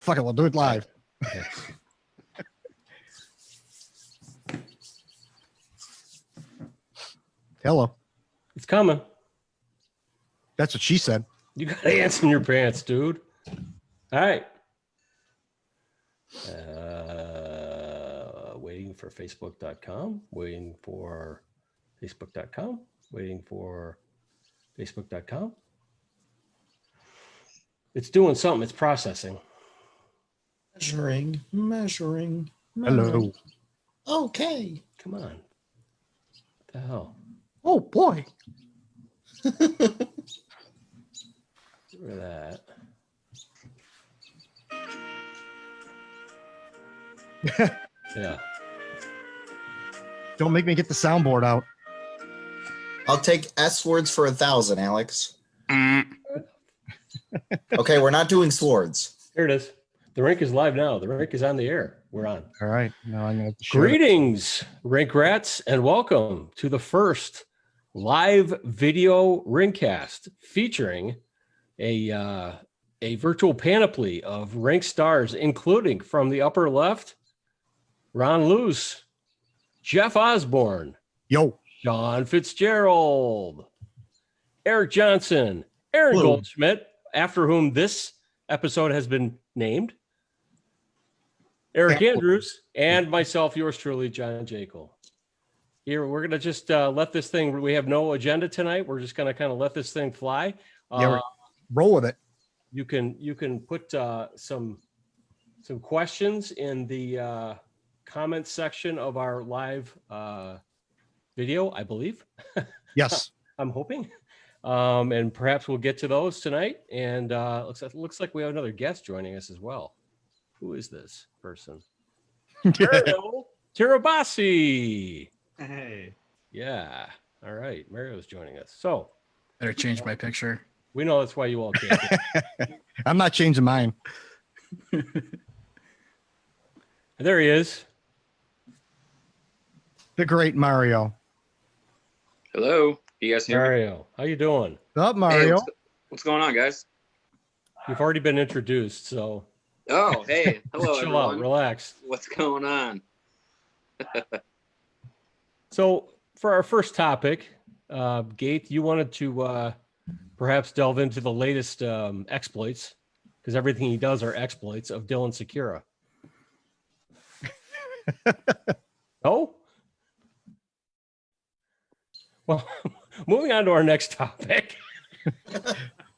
Fuck it, we'll do it live. Okay. Hello. It's coming. That's what she said. You got ants in your pants, dude. All right. Waiting for Facebook.com. Waiting for Facebook.com. Waiting for Facebook.com. It's doing something. It's processing. Measuring. Hello. Okay. Come on. What the hell? Oh, boy. Get rid of that. Yeah. Don't make me get the soundboard out. I'll take S words for 1,000, Alex. Okay, we're not doing swords. Here it is. The Rink is live now. The Rink is on the air. We're on. All right. Now I'm going to share it. Greetings, Rink Rats, and welcome to the first live video Rinkcast featuring a virtual panoply of Rink stars, including from the upper left, Ron Luce, Jeff Osborn, Yo. Sean Fitzgerald, Eric Johnson, Aaron Hello. Goldschmidt, after whom this episode has been named, Eric Andrews, and myself, yours truly, John Jaeckel. Here, we're going to just let this thing, we have no agenda tonight. We're just going to kind of let this thing fly. Yeah, roll with it. You can put some questions in the comments section of our live video, I believe. Yes. I'm hoping. And perhaps we'll get to those tonight. And looks like we have another guest joining us as well. Who is this person? Mario Tirabassi. Hey. Yeah. All right. Mario's joining us. So Better change my picture. we know that's why you all came. I'm not changing mine. There he is. The great Mario. Hello, you guys hear me? Mario, how you doing? Up, Hey, Mario. what's going on, guys? You've already been introduced, so Oh, hey, hello, chill out, everyone. relax. What's going on? So for our first topic, Gate, you wanted to perhaps delve into the latest exploits, because everything he does are exploits of Dylan Strome. No? Well, moving on to our next topic.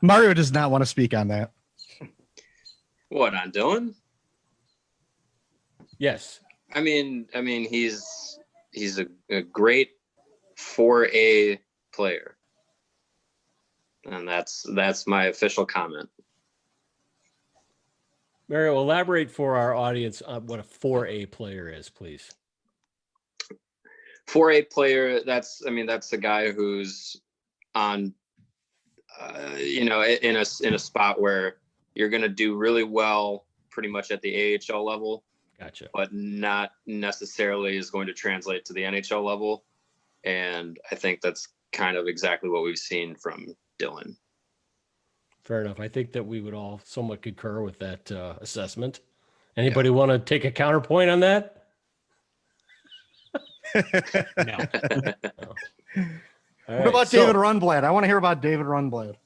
Mario does not want to speak on that. What on Dylan? Yes. I mean, he's a great 4A player, and that's my official comment. Mario, elaborate for our audience on what a 4A player is, please. 4A player, that's a guy who's on, in a spot where you're going to do really well pretty much at the AHL level, Gotcha. but not necessarily is going to translate to the NHL level. And I think that's kind of exactly what we've seen from Dylan. Fair enough. I think that we would all somewhat concur with that assessment. Anybody want to take a counterpoint on that? No. What about David Rundblad? I want to hear about David Rundblad.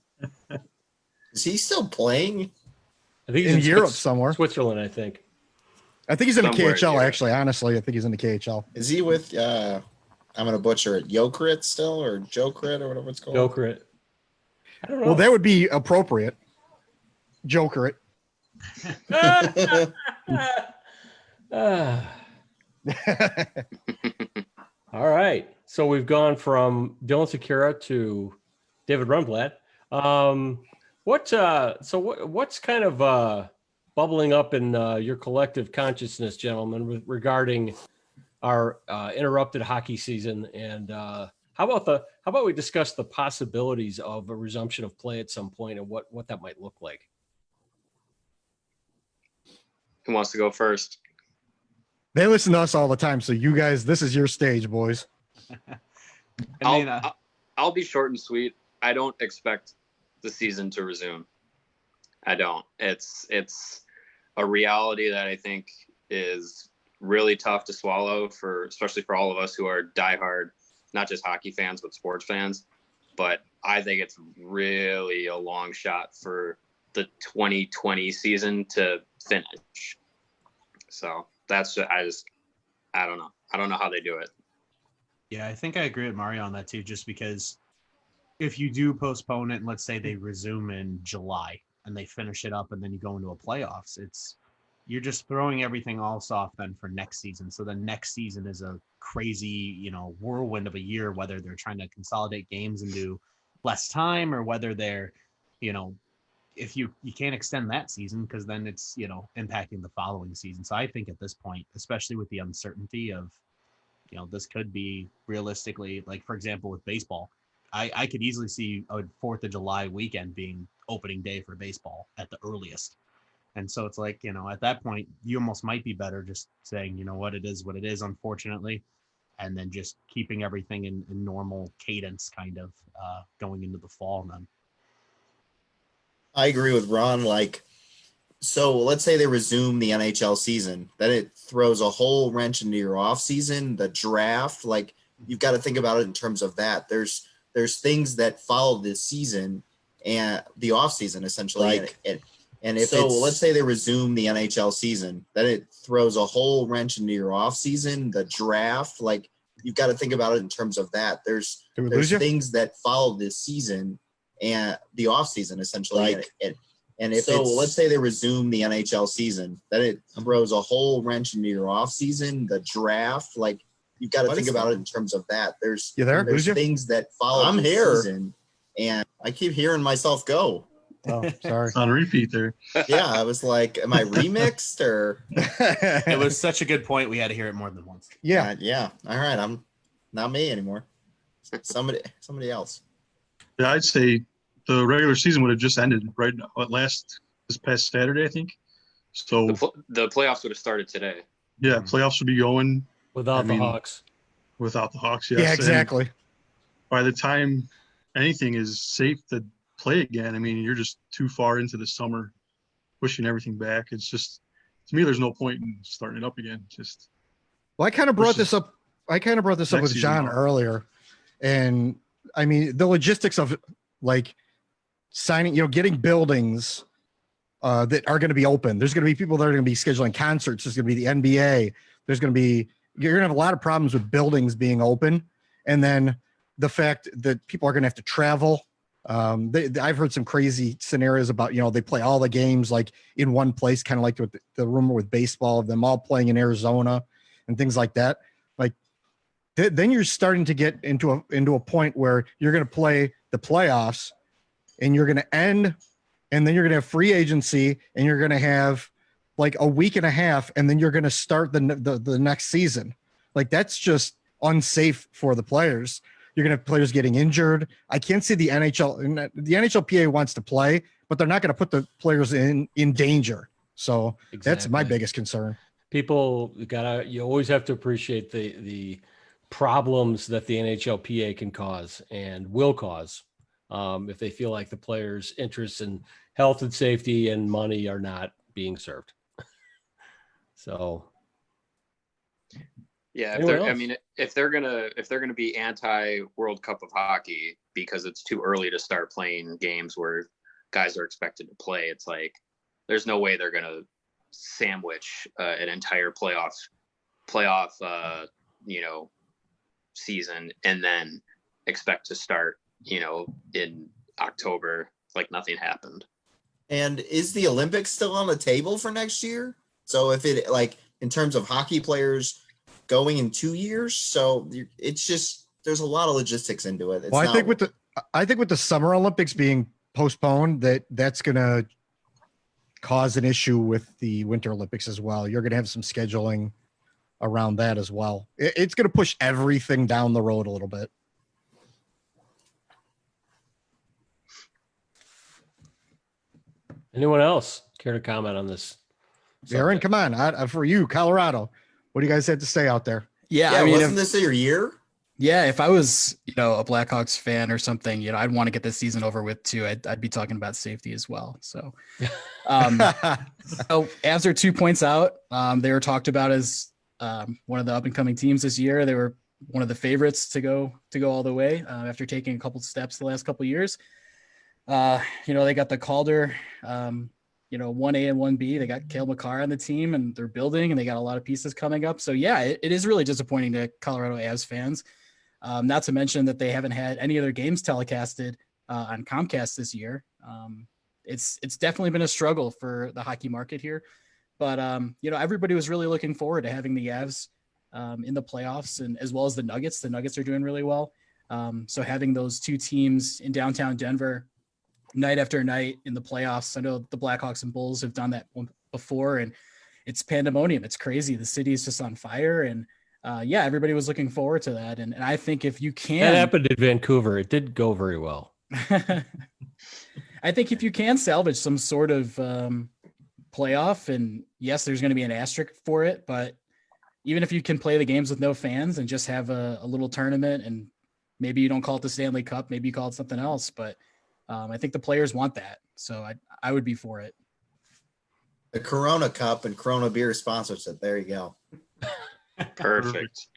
Is he still playing? I think he's In Europe Swiss- somewhere. Switzerland, I think. I think he's in the Somewhere in KHL, Europe. actually. Honestly, I think he's in the KHL. Is he with, I'm going to butcher it, Jokerit still, or Jokerit, or whatever it's called? Joker. I don't know. Well, that would be appropriate. Joker it. All right. So we've gone from Dylan Strome to David Rundblad. What's kind of bubbling up in your collective consciousness, gentlemen, regarding our interrupted hockey season? And how about we discuss the possibilities of a resumption of play at some point and what that might look like? Who wants to go first? They listen to us all the time, so you guys, this is your stage, boys. I'll be short and sweet. I don't expect the season to resume. I don't. It's a reality that I think is really tough to swallow especially for all of us who are diehard, not just hockey fans, but sports fans. But I think it's really a long shot for the 2020 season to finish. So that's I don't know. I don't know how they do it. Yeah, I think I agree with Mario on that too, just because if you do postpone it and let's say they resume in July and they finish it up and then you go into a playoffs, you're just throwing everything else off then for next season. So the next season is a crazy, whirlwind of a year, whether they're trying to consolidate games and do less time or whether they're, if you can't extend that season because then it's, impacting the following season. So I think at this point, especially with the uncertainty of, this could be realistically, like, for example, with baseball, I could easily see a 4th of July weekend being opening day for baseball at the earliest. And so it's like, at that point, you almost might be better just saying, what it is, unfortunately, and then just keeping everything in normal cadence kind of going into the fall then. I agree with Ron. So let's say they resume the NHL season, then it throws a whole wrench into your off season, the draft. You've got to think about it in terms of that. There's things that follow this season and the off season essentially. Let's say they resume the NHL season, then it throws a whole wrench into your off season, the draft. You've got to think about it in terms of that. There's things that follow this season and the off season essentially. Let's say they resume the NHL season, then it throws a whole wrench into your off season, the draft. You've got to think about it in terms of that. There's things that follow this season, and I keep hearing myself go. Oh, sorry. On repeat there. Yeah, I was like, am I remixed or? It was such a good point. We had to hear it more than once. Yeah. Yeah. All right. I'm not me anymore. Somebody else. Yeah, I'd say the regular season would have just ended right this past Saturday, I think. So the playoffs would have started today. Yeah, playoffs would be going without the Hawks. Without the Hawks, yes. Yeah, exactly. And by the time anything is safe to play again, you're just too far into the summer, pushing everything back. It's just, to me, there's no point in starting it up again. I kind of brought this up. With John earlier, and the logistics of signing, getting buildings that are going to be open. There's going to be people that are going to be scheduling concerts. There's going to be the NBA. You're going to have a lot of problems with buildings being open, and then the fact that people are going to have to travel. I've heard some crazy scenarios about, they play all the games in one place, kind of like the rumor with baseball of them all playing in Arizona and things like that. Then you're starting to get into a point where you're going to play the playoffs and you're going to end, and then you're going to have free agency and you're going to have a week and a half, and then you're going to start the next season. That's just unsafe for the players. You're going to have players getting injured. I can't see the NHL. The NHLPA wants to play, but they're not going to put the players in danger. So That's my biggest concern. You always have to appreciate the problems that the NHLPA can cause and will cause if they feel like the players' interests in health and safety and money are not being served. So. Yeah, if they're gonna be anti World Cup of Hockey because it's too early to start playing games where guys are expected to play, it's there's no way they're gonna sandwich an entire playoff season and then expect to start in October like nothing happened. And is the Olympics still on the table for next year? So if it in terms of hockey players going in 2 years, so it's just there's a lot of logistics into it. I think with the Summer Olympics being postponed, that's going to cause an issue with the Winter Olympics as well. You're going to have some scheduling around that as well. It's going to push everything down the road a little bit. Anyone else care to comment on this? Aaron, come on. For you, Colorado, what do you guys have to say out there? Yeah, wasn't this your year? Yeah, if I was, a Blackhawks fan or something, I'd want to get this season over with too. I'd be talking about safety as well. So, Avs are 2 points out. They were talked about as one of the up and coming teams this year. They were one of the favorites to go all the way after taking a couple steps the last couple of years. They got the Calder, 1A and 1B. They got Cale Makar on the team, and they're building, and they got a lot of pieces coming up. So yeah, it is really disappointing to Colorado Avs fans. Not to mention that they haven't had any other games telecasted on Comcast this year. It's definitely been a struggle for the hockey market here, but everybody was really looking forward to having the Avs in the playoffs, and as well as the Nuggets. The Nuggets are doing really well. So having those two teams in downtown Denver night after night in the playoffs. I know the Blackhawks and Bulls have done that before, and it's pandemonium. It's crazy. The city is just on fire, and everybody was looking forward to that. And I think if you can, that happened in Vancouver. It did go very well. I think if you can salvage some sort of playoff, and yes, there's going to be an asterisk for it, but even if you can play the games with no fans and just have a little tournament, and maybe you don't call it the Stanley Cup, maybe you call it something else, but I think the players want that. So I would be for it. The Corona Cup and Corona Beer sponsors it. There you go. Perfect.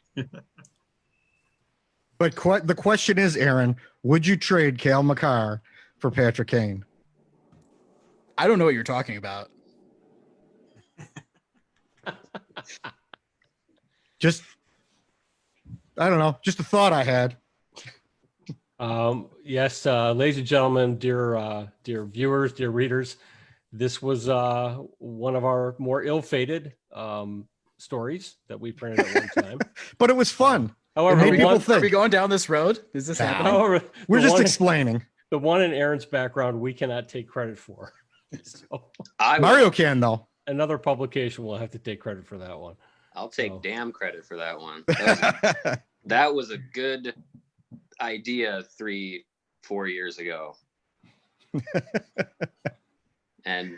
But the question is, Aaron, would you trade Cale Makar for Patrick Kane? I don't know what you're talking about. I don't know. Just a thought I had. Yes, ladies and gentlemen, dear viewers, dear readers, this was one of our more ill-fated stories that we printed at one time. But it was fun. However, are we going down this road? Is this happening? However, We're just explaining. The one in Aaron's background, we cannot take credit for. So, Mario can, though. Another publication will have to take credit for that one. I'll take damn credit for that one. That was a good idea 3-4 years ago. And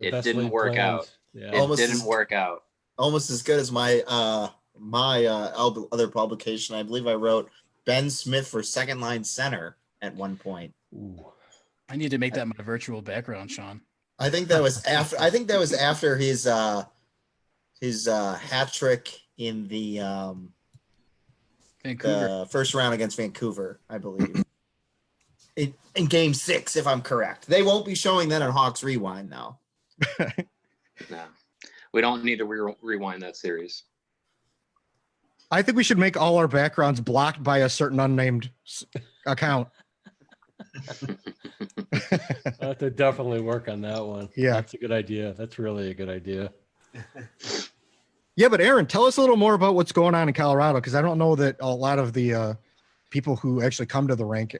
it didn't work out. Yeah. It didn't work out. Almost as good as my other publication. I believe I wrote Ben Smith for second line center at one point. Ooh. I need to make that my virtual background, Sean. I think that was after his hat trick in the Vancouver first round against Vancouver, I believe. In game 6, if I'm correct. They won't be showing that on Hawks Rewind now. No, we don't need to rewind that series. I think we should make all our backgrounds blocked by a certain unnamed account. I have to definitely work on that one. Yeah. That's a good idea. That's really a good idea. Yeah, but Aaron, tell us a little more about what's going on in Colorado, because I don't know that a lot of the people who actually come to the rink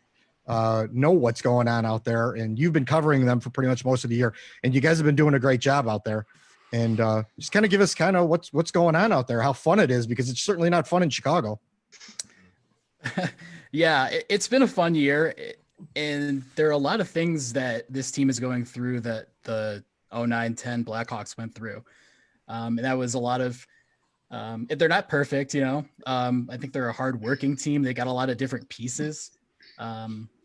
know what's going on out there, and you've been covering them for pretty much most of the year, and you guys have been doing a great job out there. And just kind of give us kind of what's going on out there, how fun it is, because it's certainly not fun in Chicago. Yeah, it's been a fun year, and there are a lot of things that this team is going through that the 09-10 Blackhawks went through. And that was a lot of they're not perfect, I think they're a hard-working team. They got a lot of different pieces.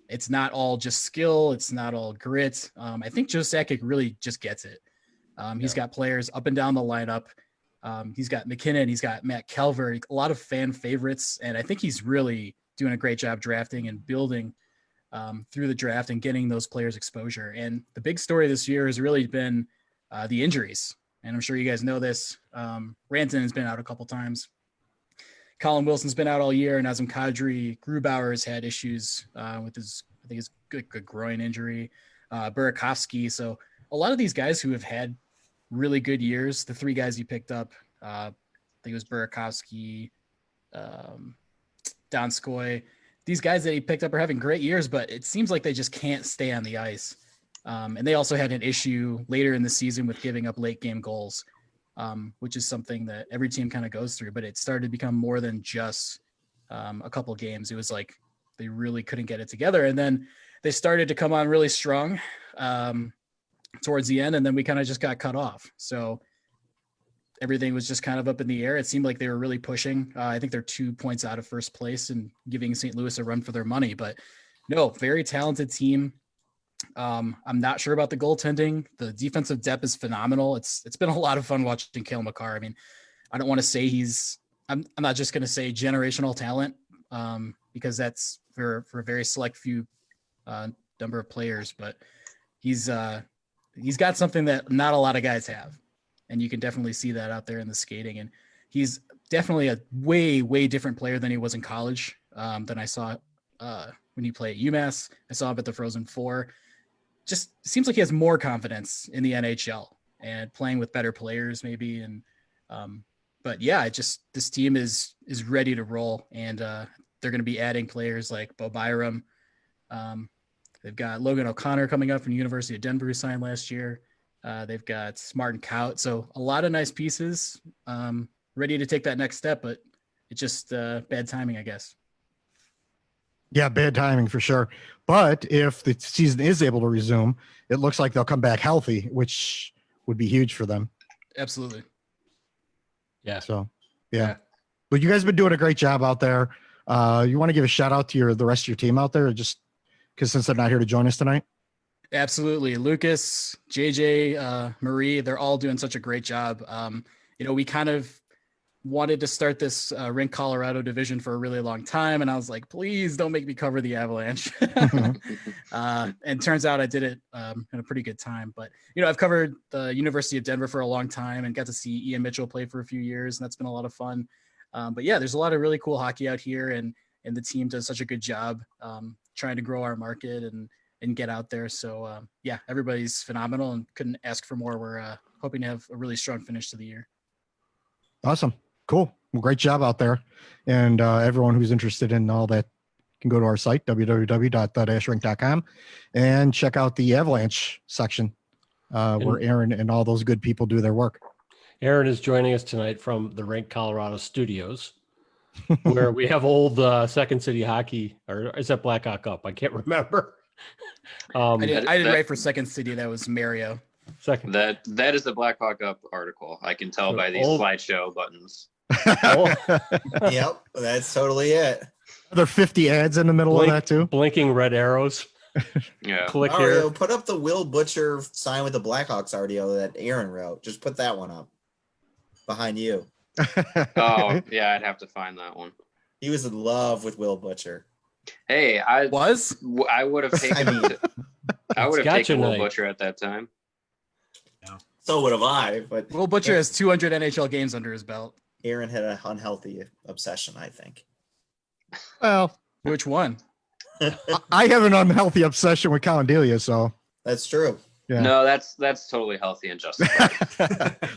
It's not all just skill. It's not all grit. I think Joe Sakic really just gets it. He's got players up and down the lineup. He's got McKinnon. He's got Matt Calvert, a lot of fan favorites. And I think he's really doing a great job drafting and building through the draft and getting those players exposure. And the big story this year has really been the injuries. And I'm sure you guys know this. Rantanen has been out a couple times. Colin Wilson's been out all year. Nazem Kadri, Grubauer has had issues with his good groin injury. Burakovsky. So a lot of these guys who have had really good years, the 3 guys you picked up, I think it was Burakovsky, Donskoy, these guys that he picked up are having great years, but it seems like they just can't stay on the ice. And they also had an issue later in the season with giving up late game goals, which is something that every team kind of goes through, but it started to become more than just a couple games. It was like they really couldn't get it together. And then they started to come on really strong towards the end, and then we kind of just got cut off. So everything was just kind of up in the air. It seemed like they were really pushing. I think they're 2 points out of first place and giving St. Louis a run for their money. But no, very talented team. I'm not sure about the goaltending. The defensive depth is phenomenal. It's been a lot of fun watching Cale Makar. I mean, I don't want to say I'm not just going to say generational talent, because that's for a very select few number of players, but he's got something that not a lot of guys have. And you can definitely see that out there in the skating. And he's definitely a way, way different player than he was in college, than I saw when he played at UMass. I saw him at the Frozen Four. Just seems like he has more confidence in the NHL and playing with better players maybe. And but yeah, this team is ready to roll, and they're going to be adding players like Bo Byram. They've got Logan O'Connor coming up from the University of Denver, who signed last year. They've got Martin Kaut. So a lot of nice pieces, ready to take that next step, but it's just bad timing, I guess. Yeah, bad timing for sure. But if the season is able to resume, it looks like they'll come back healthy, which would be huge for them. Absolutely. Yeah. So, yeah. But you guys have been doing a great job out there. You want to give a shout out to the rest of your team out there, just because since they're not here to join us tonight? Absolutely. Lucas, JJ, Marie, they're all doing such a great job. We kind of wanted to start this Rink Colorado division for a really long time. And I was like, please don't make me cover the Avalanche. And turns out I did it in a pretty good time. But, I've covered the University of Denver for a long time and got to see Ian Mitchell play for a few years. And that's been a lot of fun. But yeah, there's a lot of really cool hockey out here. And the team does such a good job trying to grow our market and get out there. So yeah, everybody's phenomenal and couldn't ask for more. We're hoping to have a really strong finish to the year. Awesome. Cool. Well, great job out there. And everyone who's interested in all that can go to our site, www.rink.com, and check out the Avalanche section where Aaron and all those good people do their work. Aaron is joining us tonight from the Rink Colorado studios, where we have old Second City Hockey, or is that Blackhawk Up? I can't remember. I did write for Second City. That was Mario. Second. That is the Blackhawk Up article. I can tell by these slideshow buttons. Yep, that's totally it. Are there 50 ads in the middle of that too? Blinking red arrows. Yeah. Click Mario, here. put up the Will Butcher sign with the Blackhawks RDO that Aaron wrote. Just put that one up behind you. Oh, yeah, I'd have to find that one. He was in love with Will Butcher. Hey, I would have taken Will night. Butcher at that time. So would have I, but Will Butcher has 200 NHL games under his belt. Aaron had an unhealthy obsession, I think. Well, which one? I have an unhealthy obsession with Colin Delia, so that's true. Yeah. No, that's totally healthy and justified.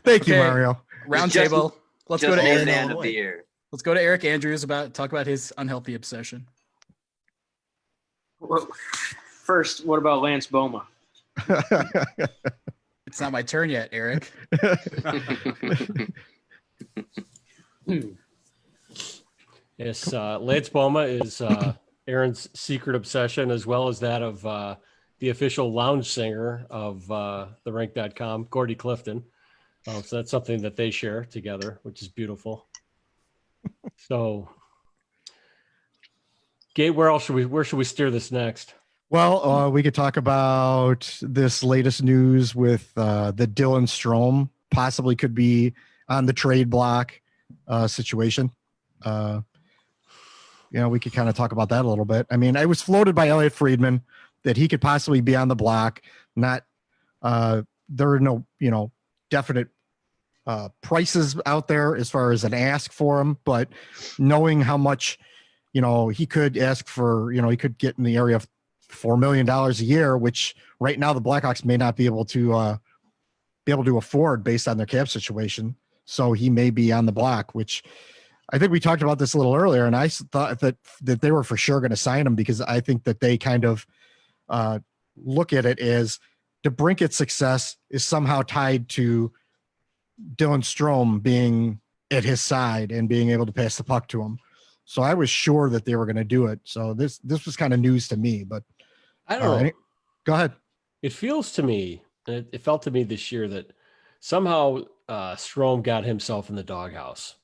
Thank you, Mario. Round table. Let's go to Aaron. Eric. End of the year. Let's go to Eric Andrews talk about his unhealthy obsession. Well, first, what about Lance Boma? It's not my turn yet, Eric. Yes, Lance Boma is Aaron's secret obsession, as well as that of the official lounge singer of the Rink.com, Gordy Clifton. So that's something that they share together, which is beautiful. So, Gate, where should we steer this next? Well, we could talk about this latest news with the Dylan Strome possibly could be on the trade block situation. We could kind of talk about that a little bit. I mean, I was floated by Elliot Friedman that he could possibly be on the block. Not there are no definite prices out there as far as an ask for him, but knowing how much he could ask for, he could get in the area of $4 million a year, which right now the Blackhawks may not be able to afford based on their cap situation. So he may be on the block, which I think we talked about this a little earlier, and I thought that they were for sure going to sign him because I think that they kind of look at it as DeBrincat's success is somehow tied to Dylan Strome being at his side and being able to pass the puck to him. So I was sure that they were going to do it. So this was kind of news to me, but I don't know. Go ahead. It feels to me, it felt to me this year that somehow Strome got himself in the doghouse,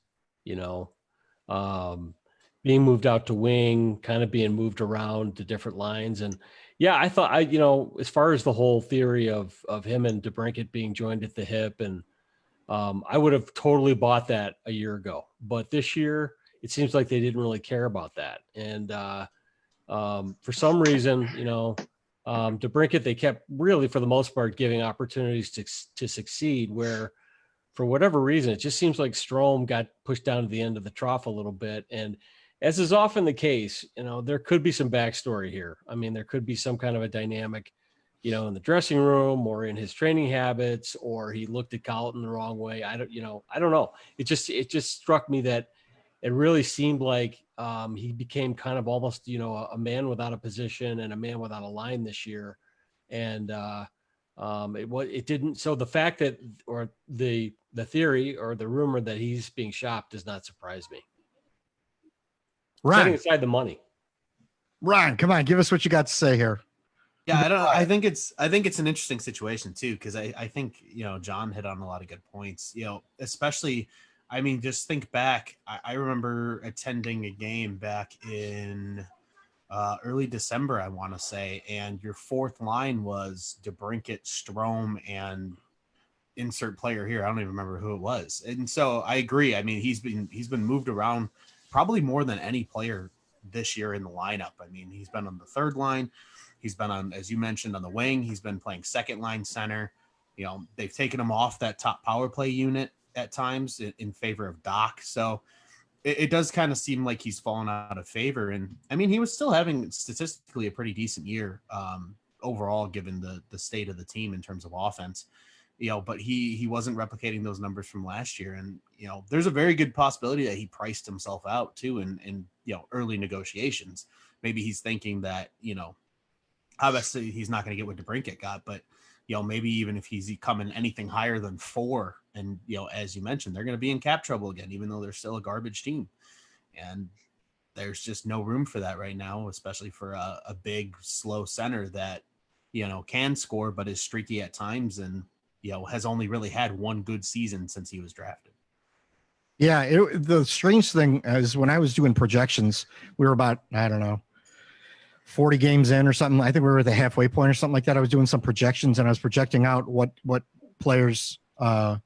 being moved out to wing, kind of being moved around to different lines. And yeah, I thought as far as the whole theory of him and DeBrincat being joined at the hip, and I would have totally bought that a year ago, but this year it seems like they didn't really care about that. And for some reason, DeBrincat, they kept really, for the most part, giving opportunities to succeed, where for whatever reason, it just seems like Strome got pushed down to the end of the trough a little bit. And as is often the case, there could be some backstory here. I mean, there could be some kind of a dynamic, in the dressing room or in his training habits, or he looked at Colliton the wrong way. I don't know. It just struck me that it really seemed like he became kind of almost, a man without a position and a man without a line this year. And it didn't. So the fact that, or the theory or the rumor that he's being shopped does not surprise me. Ron, setting aside the money. Ron, come on, give us what you got to say here. Yeah, I don't know. I think it's an interesting situation too, because I think John hit on a lot of good points. Especially, I mean, just think back. I remember attending a game back in early December, I want to say, and your fourth line was DeBrincat, Strome, and insert player here. I don't even remember who it was. And so I agree. I mean, he's been moved around probably more than any player this year in the lineup. I mean, he's been on the third line. He's been on, as you mentioned, on the wing. He's been playing second line center. They've taken him off that top power play unit at times in favor of Doc. So it does kind of seem like he's fallen out of favor. And I mean, he was still having statistically a pretty decent year overall, given the state of the team in terms of offense. But he wasn't replicating those numbers from last year. And, there's a very good possibility that he priced himself out too in early negotiations. Maybe he's thinking that, obviously he's not going to get what DeBrincat got, but, maybe even if he's coming anything higher than 4, and, as you mentioned, they're going to be in cap trouble again, even though they're still a garbage team. And there's just no room for that right now, especially for a big, slow center that, can score, but is streaky at times and, has only really had one good season since he was drafted. Yeah. The strange thing is when I was doing projections, we were about, 40 games in or something. I think we were at the halfway point or something like that. I was doing some projections and I was projecting out what players, what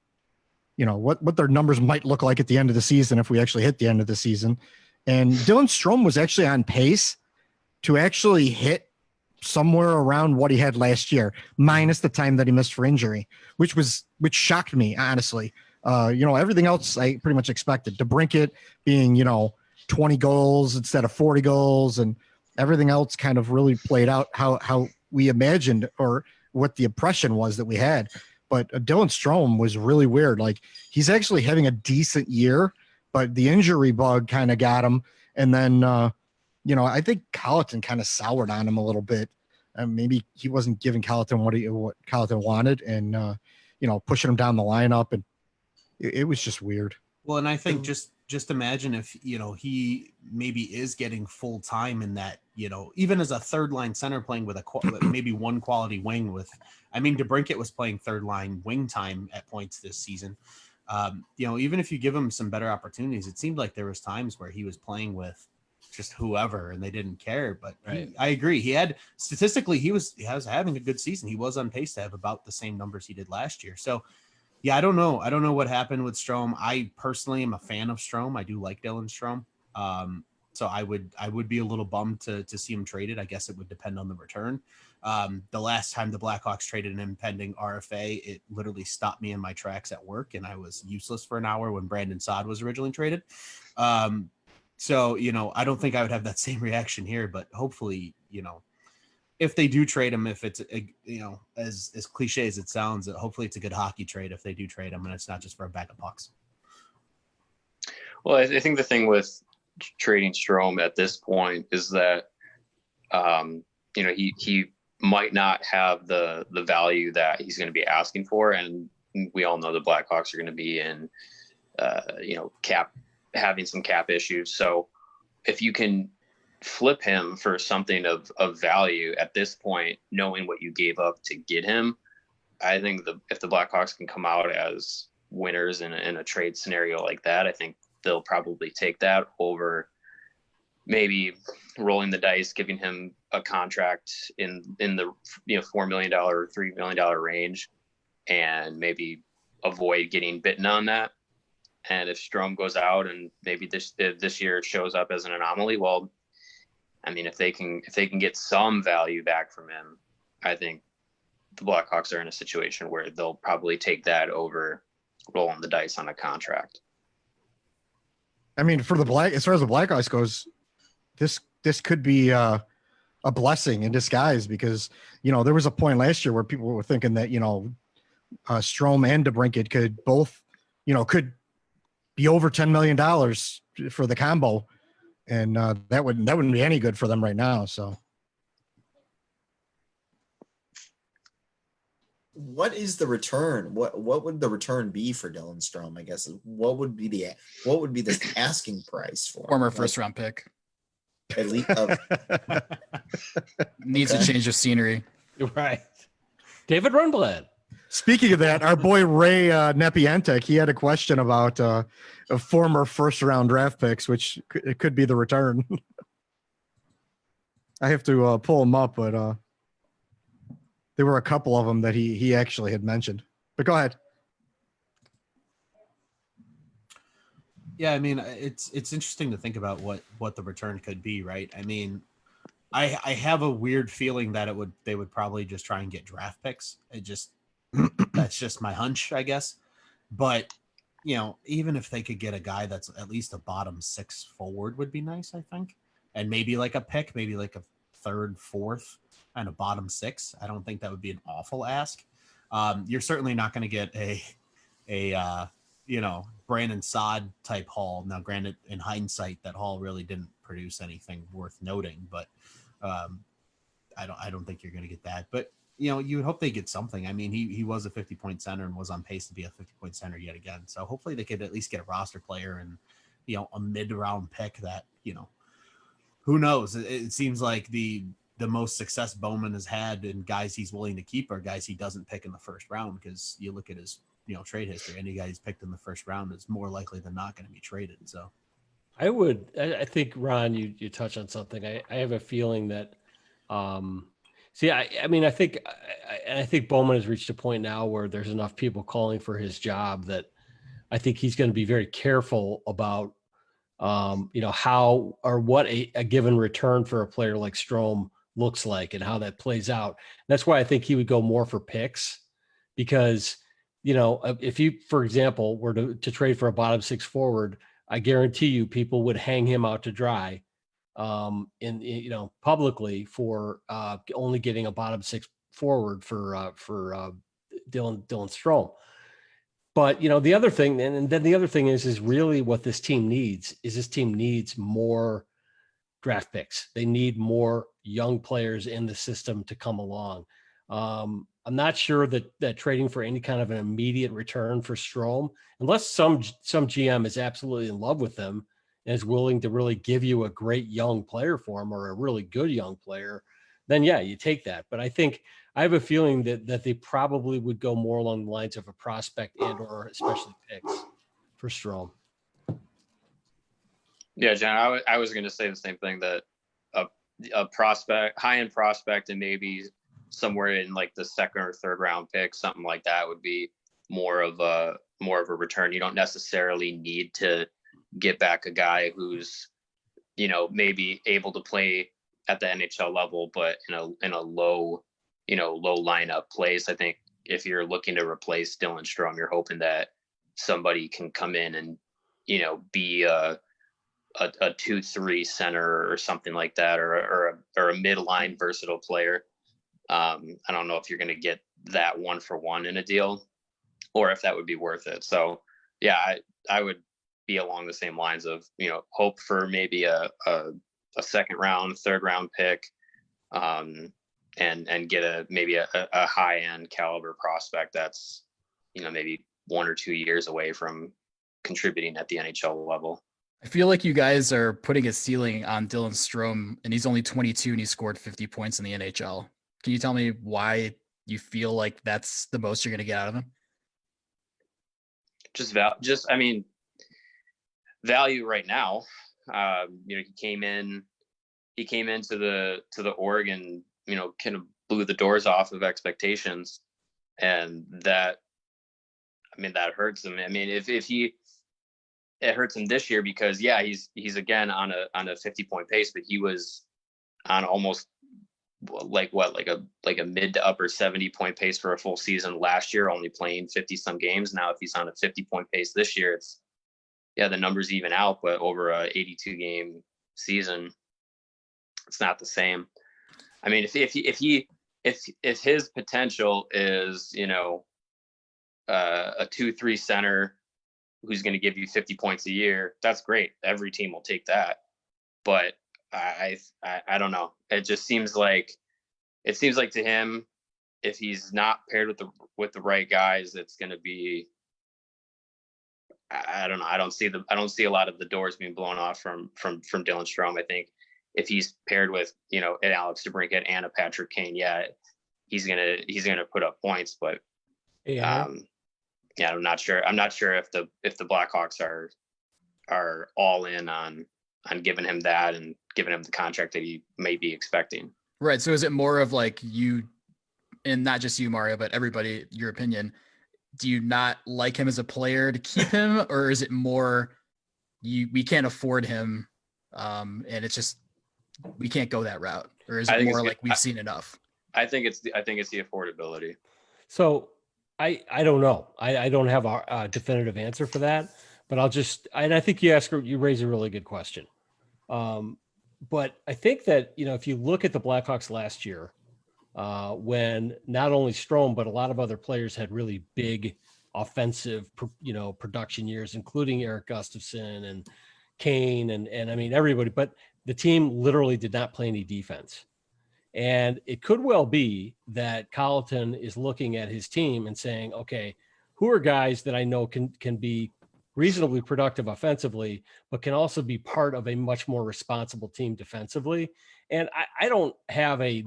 their numbers might look like at the end of the season if we actually hit the end of the season. And Dylan Strome was actually on pace to actually hit somewhere around what he had last year, minus the time that he missed for injury, which shocked me, honestly. Everything else I pretty much expected. DeBrincat being, 20 goals instead of 40 goals, and everything else kind of really played out how we imagined or what the impression was that we had. But Dylan Strome was really weird. Like, he's actually having a decent year, but the injury bug kind of got him. And then, I think Colliton kind of soured on him a little bit. Maybe he wasn't giving Colliton what Colliton wanted, and pushing him down the lineup, and it was just weird. Well, and I think just imagine if he maybe is getting full time in that, even as a third line center playing with maybe one quality wing with. I mean, DeBrincat was playing third line wing time at points this season. Even if you give him some better opportunities, it seemed like there was times where he was playing with just whoever and they didn't care. But right. I agree. He had statistically, he was having a good season. He was on pace to have about the same numbers he did last year. So yeah, I don't know. I don't know what happened with Strome. I personally am a fan of Strome. I do like Dylan Strome. So I would be a little bummed to see him traded. I guess it would depend on the return. The last time the Blackhawks traded him pending RFA, it literally stopped me in my tracks at work, and I was useless for an hour when Brandon Saad was originally traded. So, I don't think I would have that same reaction here, but hopefully, if they do trade him, if it's, as cliche as it sounds, hopefully it's a good hockey trade if they do trade him and it's not just for a bag of pucks. Well, I think the thing with trading Strome at this point is that, he might not have the value that he's going to be asking for. And we all know the Blackhawks are going to be in, having some cap issues. So if you can flip him for something of value at this point, knowing what you gave up to get him, I think if the Blackhawks can come out as winners in a trade scenario like that. I think they'll probably take that over maybe rolling the dice, giving him a contract in the $4 million or $3 million range, and maybe avoid getting bitten on that. And if Strome goes out and maybe this year it shows up as an anomaly, well, I mean, if they can get some value back from him, I think the Blackhawks are in a situation where they'll probably take that over rolling the dice on a contract. I mean, for as far as the Blackhawks goes, this could be a blessing in disguise, because there was a point last year where people were thinking that Strome and DeBrincat could both could be over $10 million for the combo, and that wouldn't be any good for them right now. So, what is the return? What would the return be for Dylan Strome? I guess what would be the asking price for former first round pick? At least Needs a change of scenery. Right. David Rundblad. Speaking of that, our boy Ray Nepientek, he had a question about a former first round draft picks, which it could be the return. I have to pull him up, but there were a couple of them that he actually had mentioned. But go ahead. Yeah, I mean, it's interesting to think about what the return could be, right? I mean, I have a weird feeling that they would probably just try and get draft picks. That's just my hunch, I guess. But even if they could get a guy that's at least a bottom 6 forward would be nice, I think. And maybe like a pick, maybe like a 3rd, 4th, and a bottom 6. I don't think that would be an awful ask. You're certainly not going to get a Brandon Saad type haul. Now, granted, in hindsight, that haul really didn't produce anything worth noting, but I don't think you're going to get that. But you would hope they get something. I mean, he was a 50-point center and was on pace to be a 50-point center yet again. So hopefully they could at least get a roster player and a mid-round pick that who knows. It seems like the most success Bowman has had in guys he's willing to keep are guys he doesn't pick in the first round, because you look at his trade history, any guy he's picked in the first round is more likely than not going to be traded. So I think, Ron, you touch on something. I have a feeling that I think Bowman has reached a point now where there's enough people calling for his job that I think he's going to be very careful about how or what a given return for a player like Strome looks like and how that plays out. That's why I think he would go more for picks, because if you, for example, were to trade for a bottom 6 forward, I guarantee you people would hang him out to dry publicly for only getting a bottom 6 forward for Dylan Strome. But the other thing, and then the other thing is really what this team needs more draft picks. They need more young players in the system to come along. I'm not sure that trading for any kind of an immediate return for Strome, unless some GM is absolutely in love with him and is willing to really give you a great young player for him, or a really good young player, then yeah, you take that. But I have a feeling that they probably would go more along the lines of a prospect and or especially picks for Strome. Yeah, John, I was going to say the same thing, that a prospect, high-end prospect, and maybe somewhere in like the 2nd or 3rd round pick, something like that would be more of a return. You don't necessarily need to get back a guy who's, maybe able to play at the NHL level, but in a low lineup place. I think if you're looking to replace Dylan Strome, you're hoping that somebody can come in and, be a 2-3 center or something like that, or a midline versatile player. I don't know if you're going to get that 1-for-1 in a deal, or if that would be worth it. So yeah, I would be along the same lines of, hope for maybe a 2nd round, 3rd round pick, and get maybe a high end caliber prospect that's, maybe 1 or 2 years away from contributing at the NHL level. I feel like you guys are putting a ceiling on Dylan Strome, and he's only 22 and he scored 50 points in the NHL. Can you tell me why you feel like that's the most you're going to get out of him? I mean, value right now. He came into the Oregon, kind of blew the doors off of expectations, and that hurts him. I mean, it hurts him this year because he's again on a 50-point pace, but he was on almost like a mid to upper 70-point pace for a full season last year, only playing 50 some games. Now, if he's on a 50-point pace this year, the numbers even out, but over a 82 game season, it's not the same. I mean, if his potential is, a 2-3 center who's going to give you 50 points a year, that's great. Every team will take that. But I don't know. It just seems like to him, if he's not paired with the right guys, it's going to be, I don't know. I don't see a lot of the doors being blown off from Dylan Strome. I think if he's paired with, an Alex DeBrincat and a Patrick Kane, he's gonna put up points. But I'm not sure. I'm not sure if the Blackhawks are all in on giving him that and giving him the contract that he may be expecting. Right. So is it more of like you, and not just you, Mario, but everybody, your opinion? Do you not like him as a player to keep him, or is it more we can't afford him, and it's just we can't go that route, or is it more like we've seen enough? I think it's the affordability. So I don't know. I don't have a definitive answer for that, but I think you raise a really good question. But I think that, if you look at the Blackhawks last year, when not only Strome, but a lot of other players had really big offensive, production years, including Eric Gustafsson and Kane and I mean, everybody, but the team literally did not play any defense. And it could well be that Colliton is looking at his team and saying, okay, who are guys that I know can be reasonably productive offensively, but can also be part of a much more responsible team defensively. And I don't have a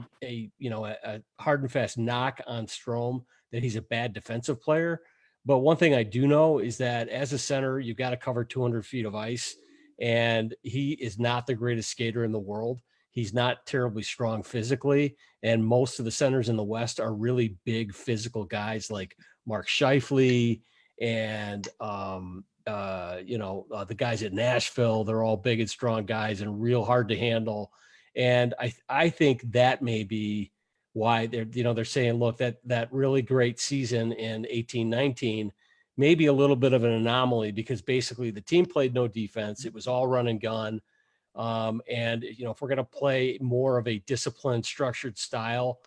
hard and fast knock on Strome that he's a bad defensive player. But one thing I do know is that as a center, you've got to cover 200 feet of ice, and he is not the greatest skater in the world. He's not terribly strong physically, and most of the centers in the West are really big physical guys like Mark Scheifele and the guys at Nashville. They're all big and strong guys and real hard to handle. And I think that may be why they're saying, look, that really great season in 18-19 may be a little bit of an anomaly, because basically the team played no defense. It was all run and gun. And if we're going to play more of a disciplined, structured style,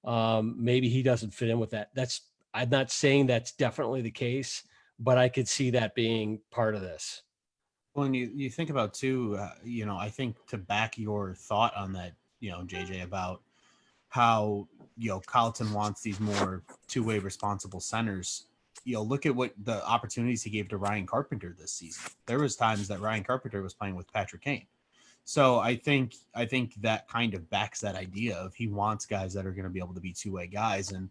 maybe he doesn't fit in with that. I'm not saying that's definitely the case, but I could see that being part of this. Well, and you think about too, I think to back your thought on that, JJ, about how, Colliton wants these more two-way responsible centers. Look at what the opportunities he gave to Ryan Carpenter this season. There was times that Ryan Carpenter was playing with Patrick Kane. So I think that kind of backs that idea of he wants guys that are going to be able to be two-way guys. And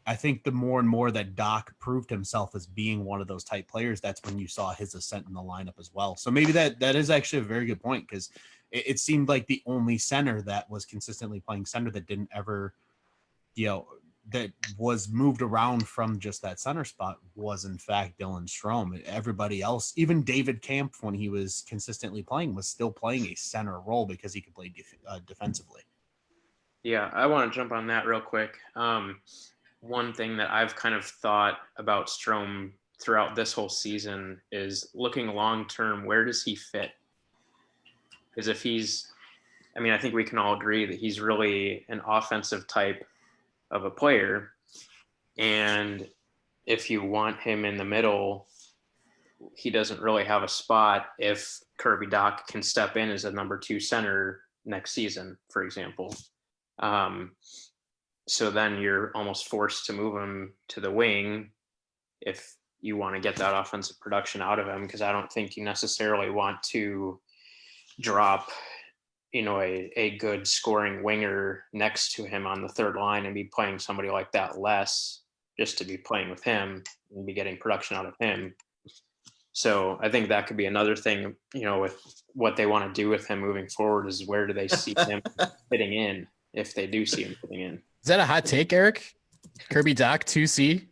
I think the more and more that Doc proved himself as being one of those type players, that's when you saw his ascent in the lineup as well. So maybe that is actually a very good point, because it seemed like the only center that was consistently playing center that didn't ever, that was moved around from just that center spot was in fact Dylan Strome. Everybody else, even David Kampf, when he was consistently playing, was still playing a center role because he could play defensively. Yeah, I want to jump on that real quick. One thing that I've kind of thought about Strome throughout this whole season is looking long-term, where does he fit? Because if I think we can all agree that he's really an offensive type of a player. And if you want him in the middle, he doesn't really have a spot if Kirby Doc can step in as a number 2 center next season, for example. So then you're almost forced to move him to the wing if you want to get that offensive production out of him, because I don't think you necessarily want to drop a good scoring winger next to him on the third line and be playing somebody like that less just to be playing with him and be getting production out of him. So I think that could be another thing, with what they want to do with him moving forward is where do they see him fitting in if they do see him fitting in. Is that a hot take, Eric? Kirby Doc 2C?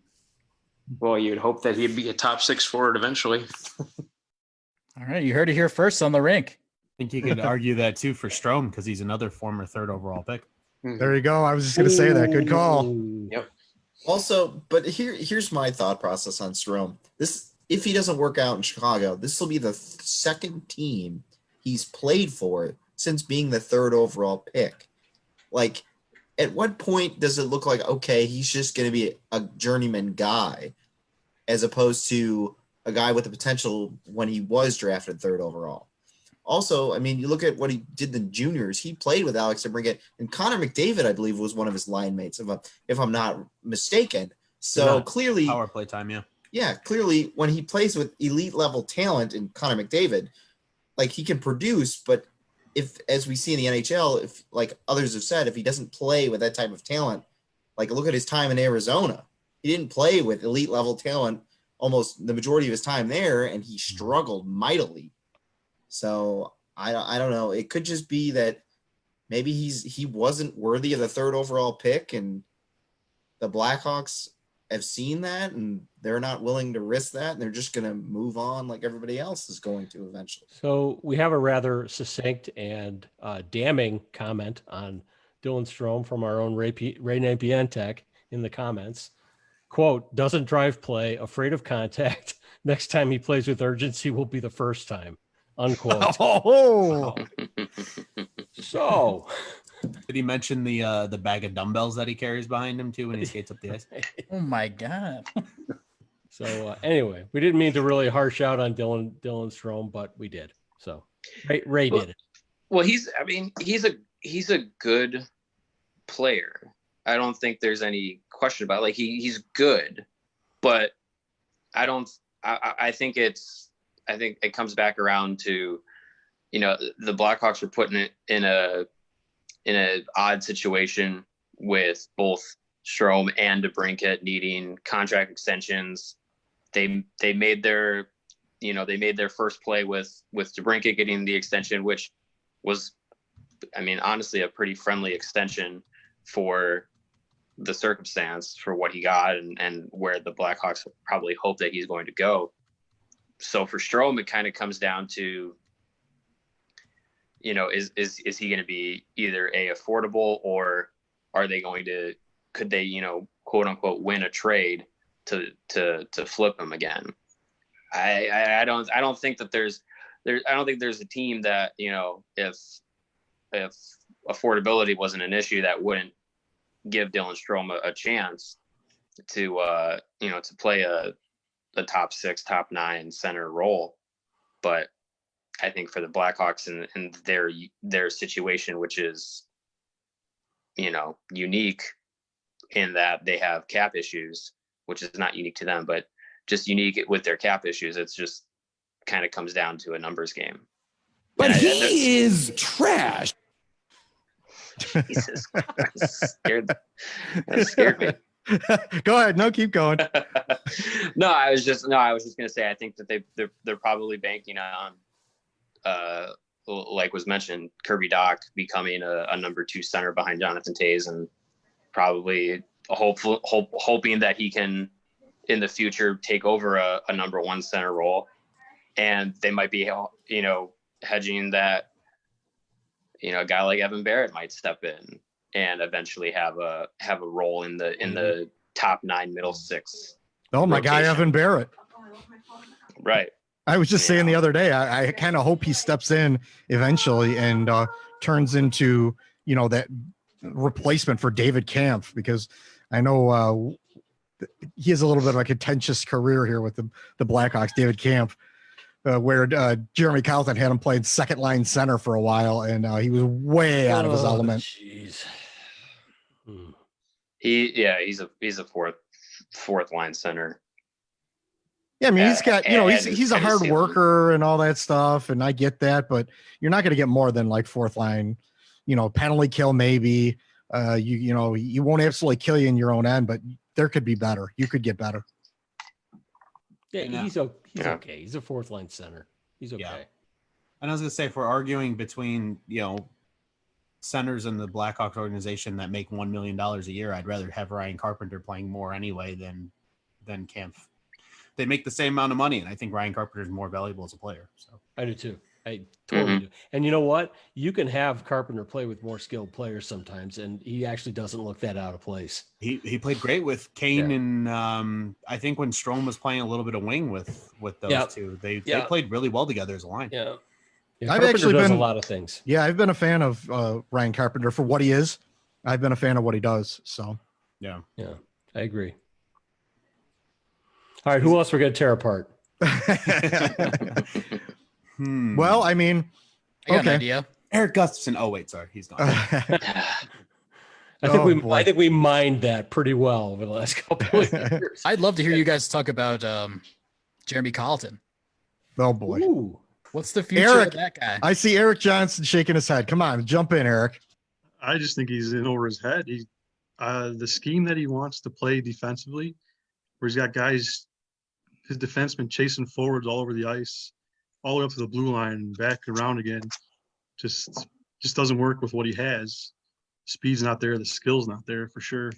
Well, you'd hope that he'd be a top 6 forward eventually. All right, you heard it here first on the Rink. I think you could argue that too for Strome because he's another former 3rd overall pick. There you go. I was just going to say that. Good call. Yep. Also, but here's my thought process on Strome. If he doesn't work out in Chicago, this will be the second team he's played for since being the 3rd overall pick. Like, at what point does it look like, okay, he's just going to be a journeyman guy as opposed to a guy with the potential when he was drafted 3rd overall? Also, I mean, you look at what he did in juniors. He played with Alex DeBrincat, and Connor McDavid, I believe, was one of his line mates, if I'm not mistaken. So clearly, power play time, yeah. Yeah, clearly, when he plays with elite level talent in Connor McDavid, like he can produce. But if, as we see in the NHL, if like others have said, if he doesn't play with that type of talent, like look at his time in Arizona, he didn't play with elite level talent almost the majority of his time there, and he struggled mightily. So I don't know. It could just be that maybe he wasn't worthy of the 3rd overall pick, and the Blackhawks have seen that, and they're not willing to risk that, and they're just going to move on like everybody else is going to eventually. So we have a rather succinct and damning comment on Dylan Strome from our own Ray Napian Tech in the comments. Quote, doesn't drive play, afraid of contact. Next time he plays with urgency will be the first time. Unquote. Oh, So did he mention the bag of dumbbells that he carries behind him too when he skates up the ice? Oh my God. So anyway, we didn't mean to really harsh out on Dylan Strome, but we did. So Ray did it. Well, he's a good player. I don't think there's any question about it. Like he's good, but I think it comes back around to, the Blackhawks were putting it in a odd situation with both Strome and DeBrincat needing contract extensions. They made their first play with DeBrincat getting the extension, which was, I mean, honestly, a pretty friendly extension for the circumstance for what he got and where the Blackhawks probably hope that he's going to go. So for Strome, it kind of comes down to, is he going to be either affordable, or are they could they, quote unquote, win a trade to flip him again? I don't think that there's a team that, if affordability wasn't an issue, that wouldn't give Dylan Strome a chance to play a top 6, top 9 center role. But I think for the Blackhawks and their situation, which is, unique in that they have cap issues, which is not unique to them, but just unique with their cap issues. It's just kind of comes down to a numbers game. But he is trash. Jesus Christ, that scared me. Go ahead. No, keep going. No, I was just going to say, I think that they're probably banking on, like was mentioned, Kirby Doc becoming a number 2 center behind Jonathan Toews, and probably hoping that he can in the future take over a number 1 center role. And they might be, hedging that, a guy like Evan Barrett might step in and eventually have a role in the top 9 middle 6. Oh, my guy, Evan Barrett. Right. I was just saying the other day, I kind of hope he steps in eventually and turns into, that replacement for David Kampf, because I know he has a little bit of a contentious career here with the Blackhawks, David Kampf, where Jeremy Colliton had him playing second line center for a while, and he was way out of his element. Jeez. He's a fourth line center. Yeah, I mean, he's got, he's a hard worker and all that stuff, and I get that, but you're not going to get more than like fourth line, penalty kill maybe. You won't absolutely kill you in your own end, but there could be better. You could get better. Yeah, You know? he's okay. He's a fourth line center. He's okay. Yeah. And I was gonna say, if we're arguing between centers in the Blackhawks organization that make $1 million a year, I'd rather have Ryan Carpenter playing more anyway than Kampf. They make the same amount of money, and I think Ryan Carpenter is more valuable as a player. So I do too. I totally do. And you know what? You can have Carpenter play with more skilled players sometimes, and he actually doesn't look that out of place. He played great with Kane and I think when Strome was playing a little bit of wing with those two, they played really well together as a line. Yeah. I've actually does been a lot of things. Yeah, I've been a fan of Ryan Carpenter for what he is. I've been a fan of what he does. So yeah, I agree. All right, who else we're gonna tear apart? Well, I mean, I got an idea. Eric Gustafson. Oh wait, sorry, he's gone. I think we mined that pretty well over the last couple of years. I'd love to hear you guys talk about Jeremy Colliton. Oh boy. Ooh. What's the future Eric, of that guy? I see Eric Johnson shaking his head. Come on, jump in, Eric. I just think he's in over his head. The scheme that he wants to play defensively, where he's got guys, his defensemen chasing forwards all over the ice, all the way up to the blue line and back around again, just doesn't work with what he has. Speed's not there, the skill's not there for sure,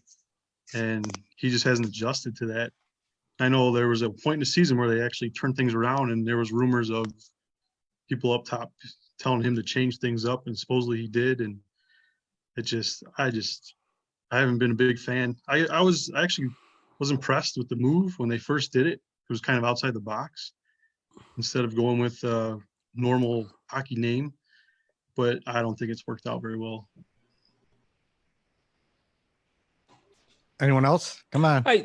and he just hasn't adjusted to that. I know there was a point in the season where they actually turned things around, and there was rumors of people up top telling him to change things up, and supposedly he did. And I haven't been a big fan. I actually was impressed with the move when they first did it. It was kind of outside the box instead of going with a normal hockey name, but I don't think it's worked out very well. Anyone else? Come on. I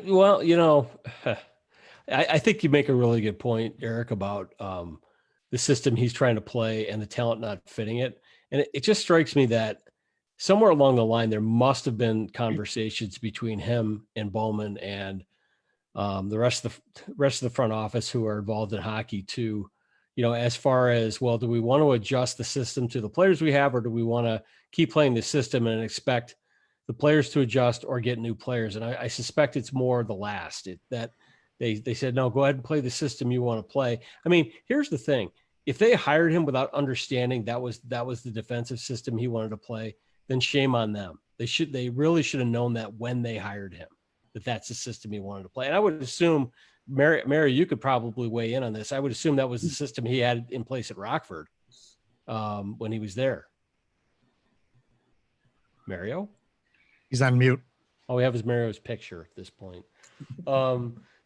think you make a really good point, Eric, about the system he's trying to play and the talent not fitting it. And it just strikes me that somewhere along the line, there must have been conversations between him and Bowman and the rest of the front office who are involved in hockey too, as far as, well, do we want to adjust the system to the players we have, or do we want to keep playing the system and expect the players to adjust or get new players? And I suspect it's more the last, that they said, no, go ahead and play the system you want to play. I mean, here's the thing. If they hired him without understanding that was the defensive system he wanted to play, then shame on them. They really should have known that when they hired him, that that's the system he wanted to play. And I would assume, Mary, you could probably weigh in on this. I would assume that was the system he had in place at Rockford when he was there. Mario? He's on mute. All we have is Mario's picture at this point.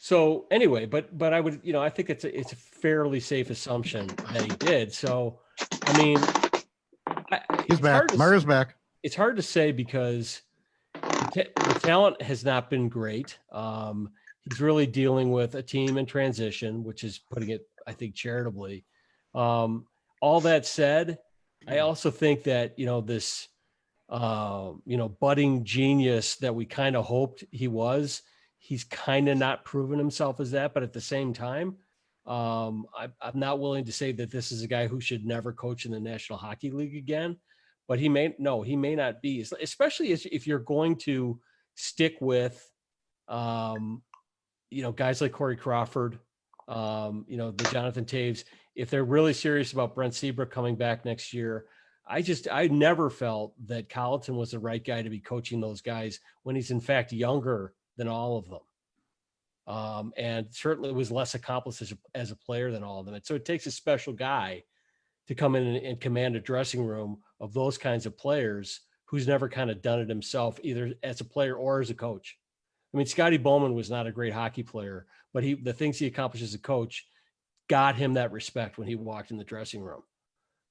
So anyway, but I would, I think it's a fairly safe assumption that he did. So, I mean, he's back. Mario's back. It's hard to say because the talent has not been great. He's really dealing with a team in transition, which is putting it, I think, charitably. All that said, I also think that, this, budding genius that we kind of hoped he was, he's kind of not proven himself as that. But at the same time, I'm not willing to say that this is a guy who should never coach in the National Hockey League again. But he may not be, especially if you're going to stick with, guys like Corey Crawford, the Jonathan Taves. If they're really serious about Brent Seabrook coming back next year, I never felt that Colliton was the right guy to be coaching those guys when he's in fact younger than all of them. And certainly was less accomplished as a player than all of them. And so it takes a special guy to come in and command a dressing room of those kinds of players who's never kind of done it himself, either as a player or as a coach. I mean, Scotty Bowman was not a great hockey player, but the things he accomplished as a coach got him that respect when he walked in the dressing room.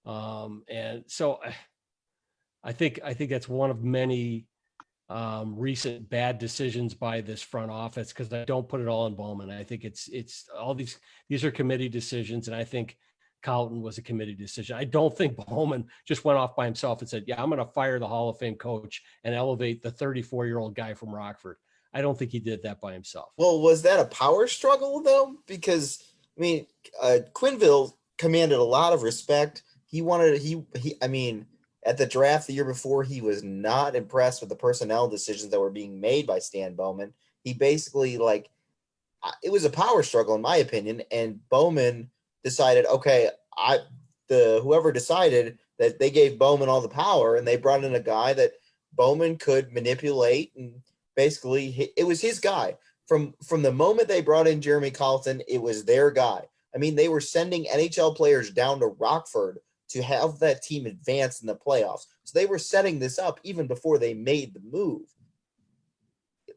And so I think that's one of many recent bad decisions by this front office, because I don't put it all on Bowman. I think it's all these are committee decisions, and I think Colliton was a committee decision. I don't think Bowman just went off by himself and said, yeah, I'm going to fire the Hall of Fame coach and elevate the 34-year-old guy from Rockford. I don't think he did that by himself. Well, was that a power struggle though? Because I mean, Quenneville commanded a lot of respect. At the draft the year before, he was not impressed with the personnel decisions that were being made by Stan Bowman. He basically it was a power struggle in my opinion. And Bowman decided, okay, whoever decided that they gave Bowman all the power, and they brought in a guy that Bowman could manipulate, and basically it was his guy. From the moment they brought in Jeremy Colliton, it was their guy. I mean, they were sending NHL players down to Rockford to have that team advance in the playoffs. So they were setting this up even before they made the move.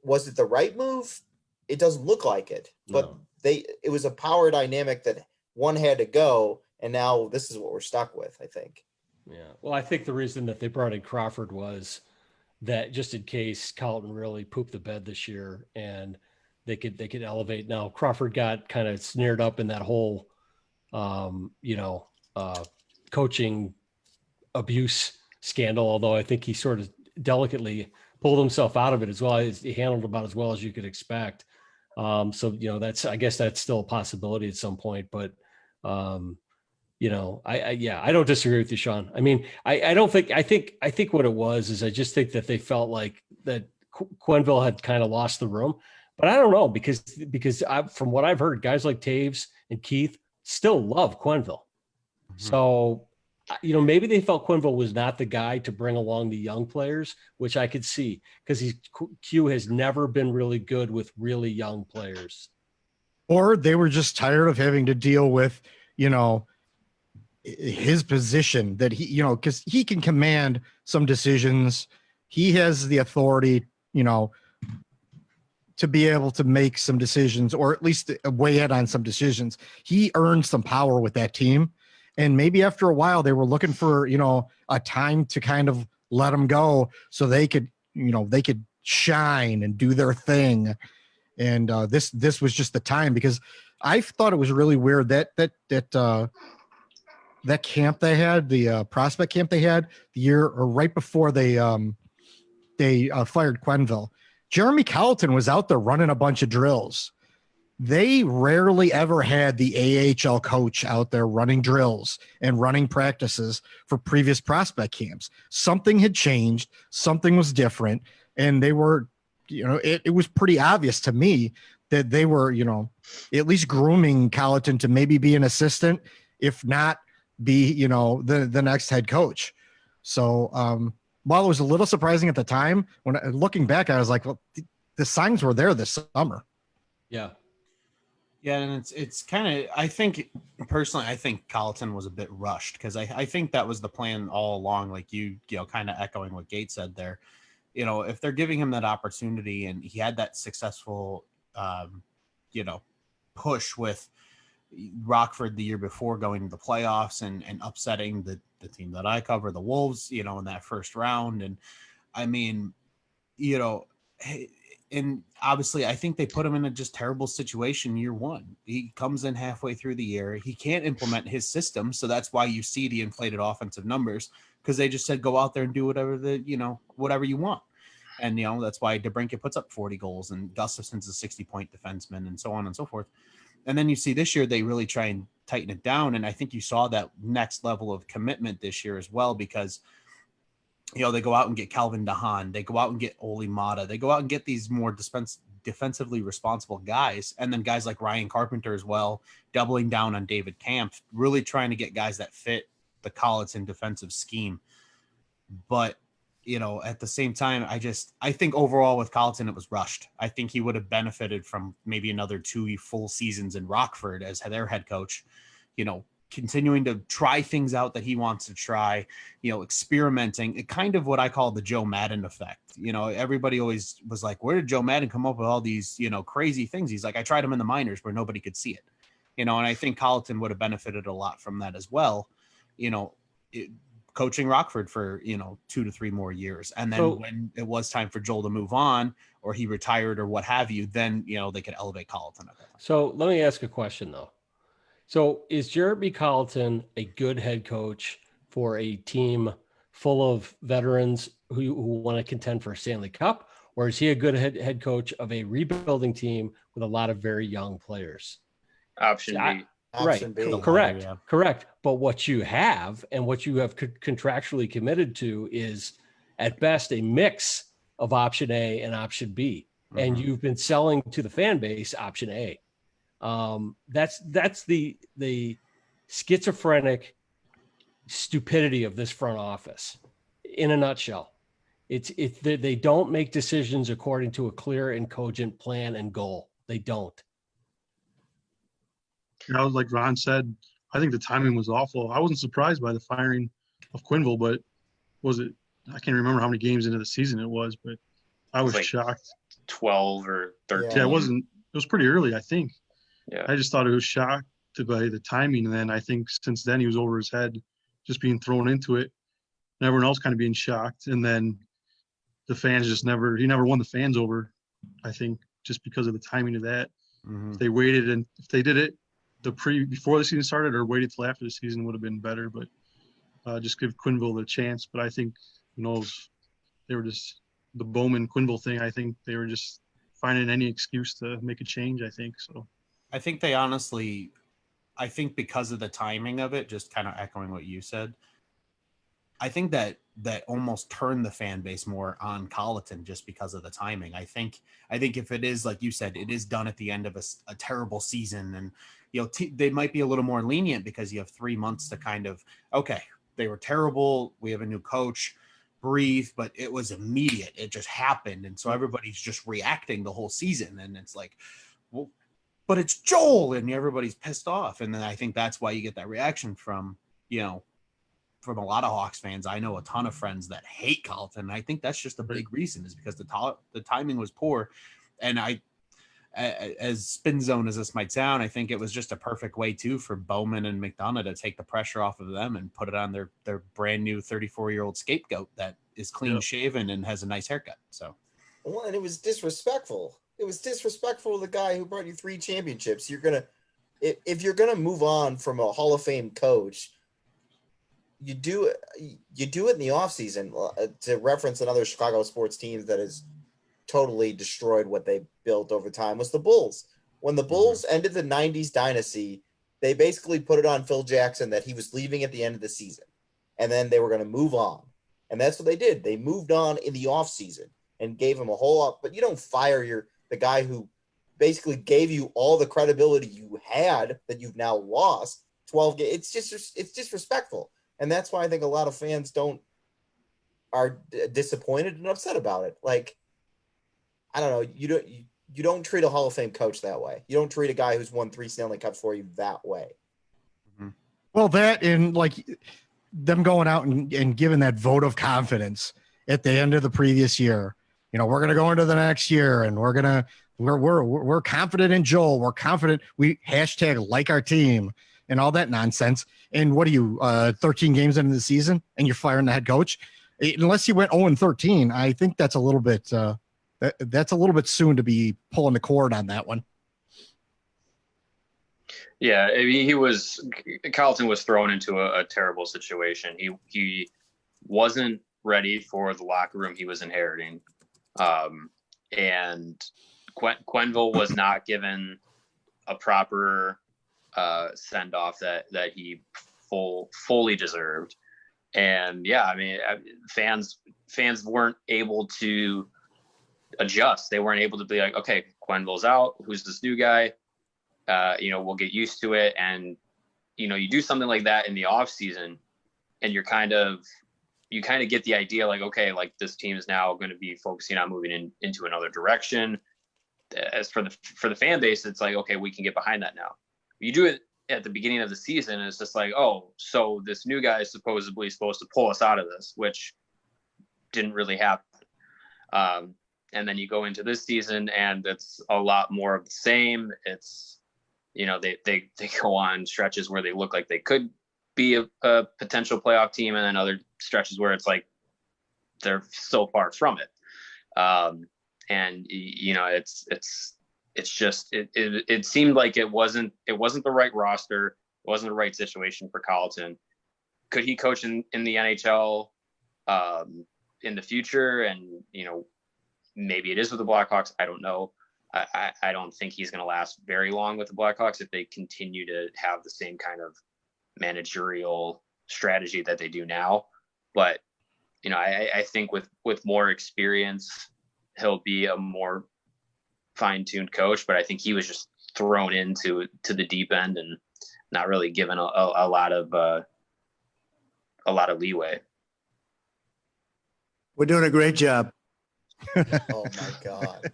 Was it the right move? It doesn't look like it, but it was a power dynamic that one had to go, and now this is what we're stuck with, I think. Yeah. Well, I think the reason that they brought in Crawford was that just in case Colliton really pooped the bed this year, and they could elevate. Now Crawford got kind of snared up in that whole, coaching abuse scandal. Although I think he sort of delicately pulled himself out of it as well. He handled about as well as you could expect. I guess that's still a possibility at some point, but I don't disagree with you, Sean. I mean, I think what it was is I just think that they felt like that Quenneville had kind of lost the room. But I don't know, because from what I've heard, guys like Taves and Keith still love Quenneville. Mm-hmm. So, maybe they felt Quenneville was not the guy to bring along the young players, which I could see, because Q has never been really good with really young players. Or they were just tired of having to deal with, his position that he, because he can command some decisions. He has the authority, to be able to make some decisions, or at least weigh in on some decisions. He earned some power with that team. And maybe after a while they were looking for, a time to kind of let him go so they could shine and do their thing. And this was just the time, because I thought it was really weird that camp they had, the prospect camp they had the year or right before they fired Quenneville. Jeremy Colliton was out there running a bunch of drills. They rarely ever had the AHL coach out there running drills and running practices for previous prospect camps. Something had changed. Something was different. And they were, it was pretty obvious to me that they were, at least grooming Colliton to maybe be an assistant, if not be, the next head coach. So, while it was a little surprising at the time, when looking back, I was like, well, the signs were there this summer. Yeah. Yeah. And it's kind of, I think Colliton was a bit rushed, because I think that was the plan all along. Like kind of echoing what Gate said there, if they're giving him that opportunity, and he had that successful, push with Rockford the year before, going to the playoffs and upsetting the team that I cover, the Wolves, in that first round. And I mean, and obviously I think they put him in a just terrible situation year one. He comes in halfway through the year. He can't implement his system. So that's why you see the inflated offensive numbers, because they just said, go out there and do whatever whatever you want. And, that's why DeBrincat puts up 40 goals and Gustafson's a 60-point defenseman and so on and so forth. And then you see this year, they really try and tighten it down. And I think you saw that next level of commitment this year as well, because, they go out and get Calvin DeHaan. They go out and get Oli Mata. They go out and get these more defensively responsible guys. And then guys like Ryan Carpenter as well, doubling down on David Kampf, really trying to get guys that fit the Colliton defensive scheme. But, at the same time, I think overall with Colliton, it was rushed. I think he would have benefited from maybe another 2 full seasons in Rockford as their head coach, continuing to try things out that he wants to try, experimenting, kind of what I call the Joe Madden effect. Everybody always was like, where did Joe Madden come up with all these, crazy things? He's like, I tried them in the minors where nobody could see it, and I think Colliton would have benefited a lot from that as well. Coaching Rockford for 2 to 3 more years, and then when it was time for Joel to move on, or he retired or what have you, then they could elevate Colliton at that time. So let me ask a question though. So is Jeremy Colliton a good head coach for a team full of veterans who want to contend for a Stanley Cup, or is he a good head coach of a rebuilding team with a lot of very young players? Option B. Option B. Correct. Yeah. Correct. But what you have and what you have contractually committed to is at best a mix of option A and option B. and you've been selling to the fan base option A. That's the schizophrenic stupidity of this front office in a nutshell. They don't make decisions according to a clear and cogent plan and goal. They don't. Like Ron said, I think the timing was awful. I wasn't surprised by the firing of Quenneville, but I can't remember how many games into the season it was, but I was shocked. 12 or 13. Yeah, it was pretty early, I think. Yeah. I just thought it was shocked by the timing. And then I think since then he was over his head, just being thrown into it, and everyone else kind of being shocked. And then the fans he never won the fans over, I think, just because of the timing of that. If they waited, and if they did it before the season started or waited till after the season, would have been better. But just give Quenneville the chance. But I think, they were just the Bowman-Quenneville thing. I think they were just finding any excuse to make a change, I think. So I think because of the timing of it, just kind of echoing what you said, I think that almost turned the fan base more on Colliton just because of the timing. I think if it is, like you said, it is done at the end of a terrible season, and they might be a little more lenient because you have 3 months to kind of, okay, they were terrible, we have a new coach, breathe, but it was immediate. It just happened. And so everybody's just reacting the whole season. And it's like, well, but it's Joel, and everybody's pissed off. And then I think that's why you get that reaction from a lot of Hawks fans. I know a ton of friends that hate Colliton. And I think that's just a big reason, is because the timing was poor. And as spin zone as this might sound, I think it was just a perfect way too for Bowman and McDonough to take the pressure off of them and put it on their brand new 34-year-old scapegoat that is clean shaven and has a nice haircut. So, well, and it was disrespectful. It was disrespectful to the guy who brought you 3 championships. If you're gonna move on from a Hall of Fame coach, you do it in the offseason. To reference another Chicago sports team that has totally destroyed what they built over time was the Bulls. When the Bulls ended the 90s dynasty, they basically put it on Phil Jackson that he was leaving at the end of the season, and then they were going to move on. And that's what they did. They moved on in the offseason and gave him a whole lot. But you don't fire the guy who basically gave you all the credibility you had that you've now lost 12 games. It's disrespectful. And that's why I think a lot of fans are disappointed and upset about it. Like, I don't know. You don't treat a Hall of Fame coach that way. You don't treat a guy who's won 3 Stanley Cups for you that way. Well, that and like them going out and giving that vote of confidence at the end of the previous year. We're going to go into the next year, and we're confident in Joel. We're confident. We hashtag like our team and all that nonsense. And what are you, 13 games into the season, and you're firing the head coach? Unless you went 0-13, I think that's a little bit. That's a little bit soon to be pulling the cord on that one. Yeah, I mean, Colliton was thrown into a terrible situation. He wasn't ready for the locker room he was inheriting. And Quenneville was not given a proper send off that he fully deserved. And yeah, I mean, fans weren't able to adjust. They weren't able to be like, okay, Quenneville's out. Who's this new guy? We'll get used to it. And, you do something like that in the off season, and you kind of get the idea like, okay, like this team is now going to be focusing on moving into another direction. As for the fan base, it's like, okay, we can get behind that now. You do it at the beginning of the season, and it's just like, oh, so this new guy is supposedly supposed to pull us out of this, which didn't really happen. And then you go into this season, and it's a lot more of the same. It's, they go on stretches where they look like they could be a potential playoff team, and then other stretches where it's like they're so far from it. And it's just it seemed like it wasn't the right roster, it wasn't the right situation for Colliton. Could he coach in the NHL in the future? And maybe it is with the Blackhawks. I don't know. I don't think he's going to last very long with the Blackhawks if they continue to have the same kind of managerial strategy that they do now. But I think with more experience, he'll be a more fine-tuned coach, but I think he was just thrown into the deep end and not really given a lot of leeway. We're doing a great job. Oh my God.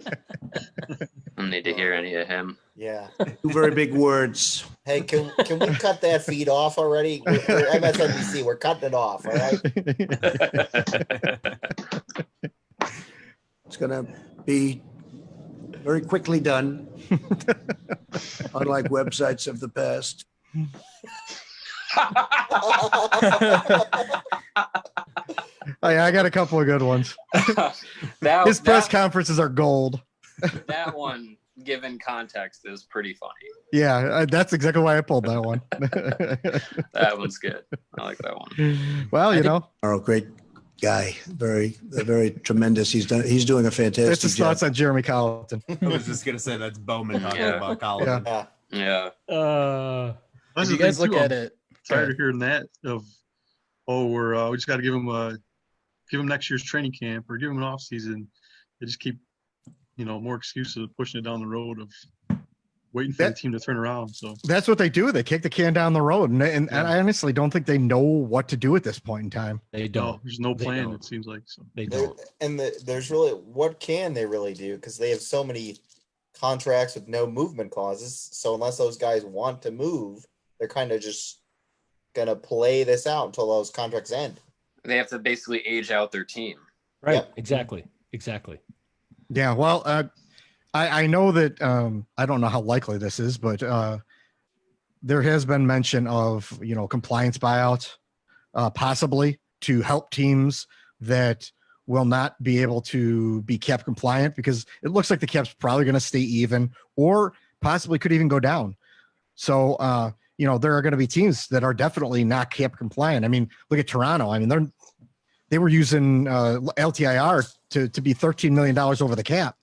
I don't need to hear any of him. Yeah. Two very big words. Hey, can we cut that feed off already? We're MSNBC. We're cutting it off. All right. It's going to be very quickly done, unlike websites of the past. I got a couple of good ones. His press conferences are gold. That one, given context, is pretty funny. Yeah, that's exactly why I pulled that one. That one's good. I like that one. Well, you know, Great guy, very tremendous. He's doing a fantastic that's his job. thoughts on Jeremy Colliton. I was just gonna say that's Bowman talking about college. Yeah. Yeah. That's If you the guys thing, look too. at I'm it, tired of hearing that we just got to give him next year's training camp or give him an off season. They just keep, more excuses of pushing it down the road of waiting for the team to turn around. So That's what they do. They kick the can down the road, and I honestly don't think they know what to do at this point in time. They don't. there's no They plan. don't. It seems like so. They don't. There's really, what can they really do? Because they have so many contracts with no movement clauses. So unless those guys want to move, they're kind of just gonna play this out until those contracts end. They have to basically age out their team. Right. Yep. Exactly. Yeah. Well, I know that I don't know how likely this is, but there has been mention of compliance buyout, possibly to help teams that will not be able to be cap compliant, because it looks like the cap's probably going to stay even or possibly could even go down. So there are going to be teams that are definitely not cap compliant. I mean, look at Toronto. I mean, they were using LTIR to be $13 million over the cap.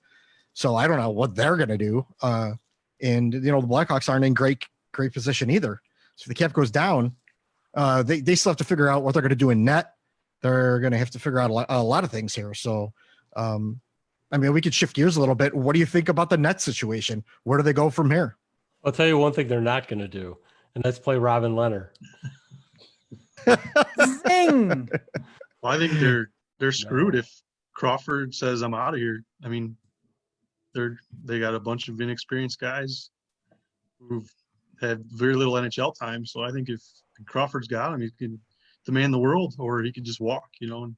So I don't know what they're going to do. And the Blackhawks aren't in great position either. So if the cap goes down, they still have to figure out what they're going to do in net. They're going to have to figure out a lot of things here. So, I mean, we could shift gears a little bit. What do you think about the net situation? Where do they go from here? I'll tell you one thing they're not going to do, and that's play Robin Leonard. Zing! Well, I think they're screwed if Crawford says I'm out of here. I mean, they got a bunch of inexperienced guys who've had very little NHL time. So I think if Crawford's got him, he can demand the world, or he could just walk, and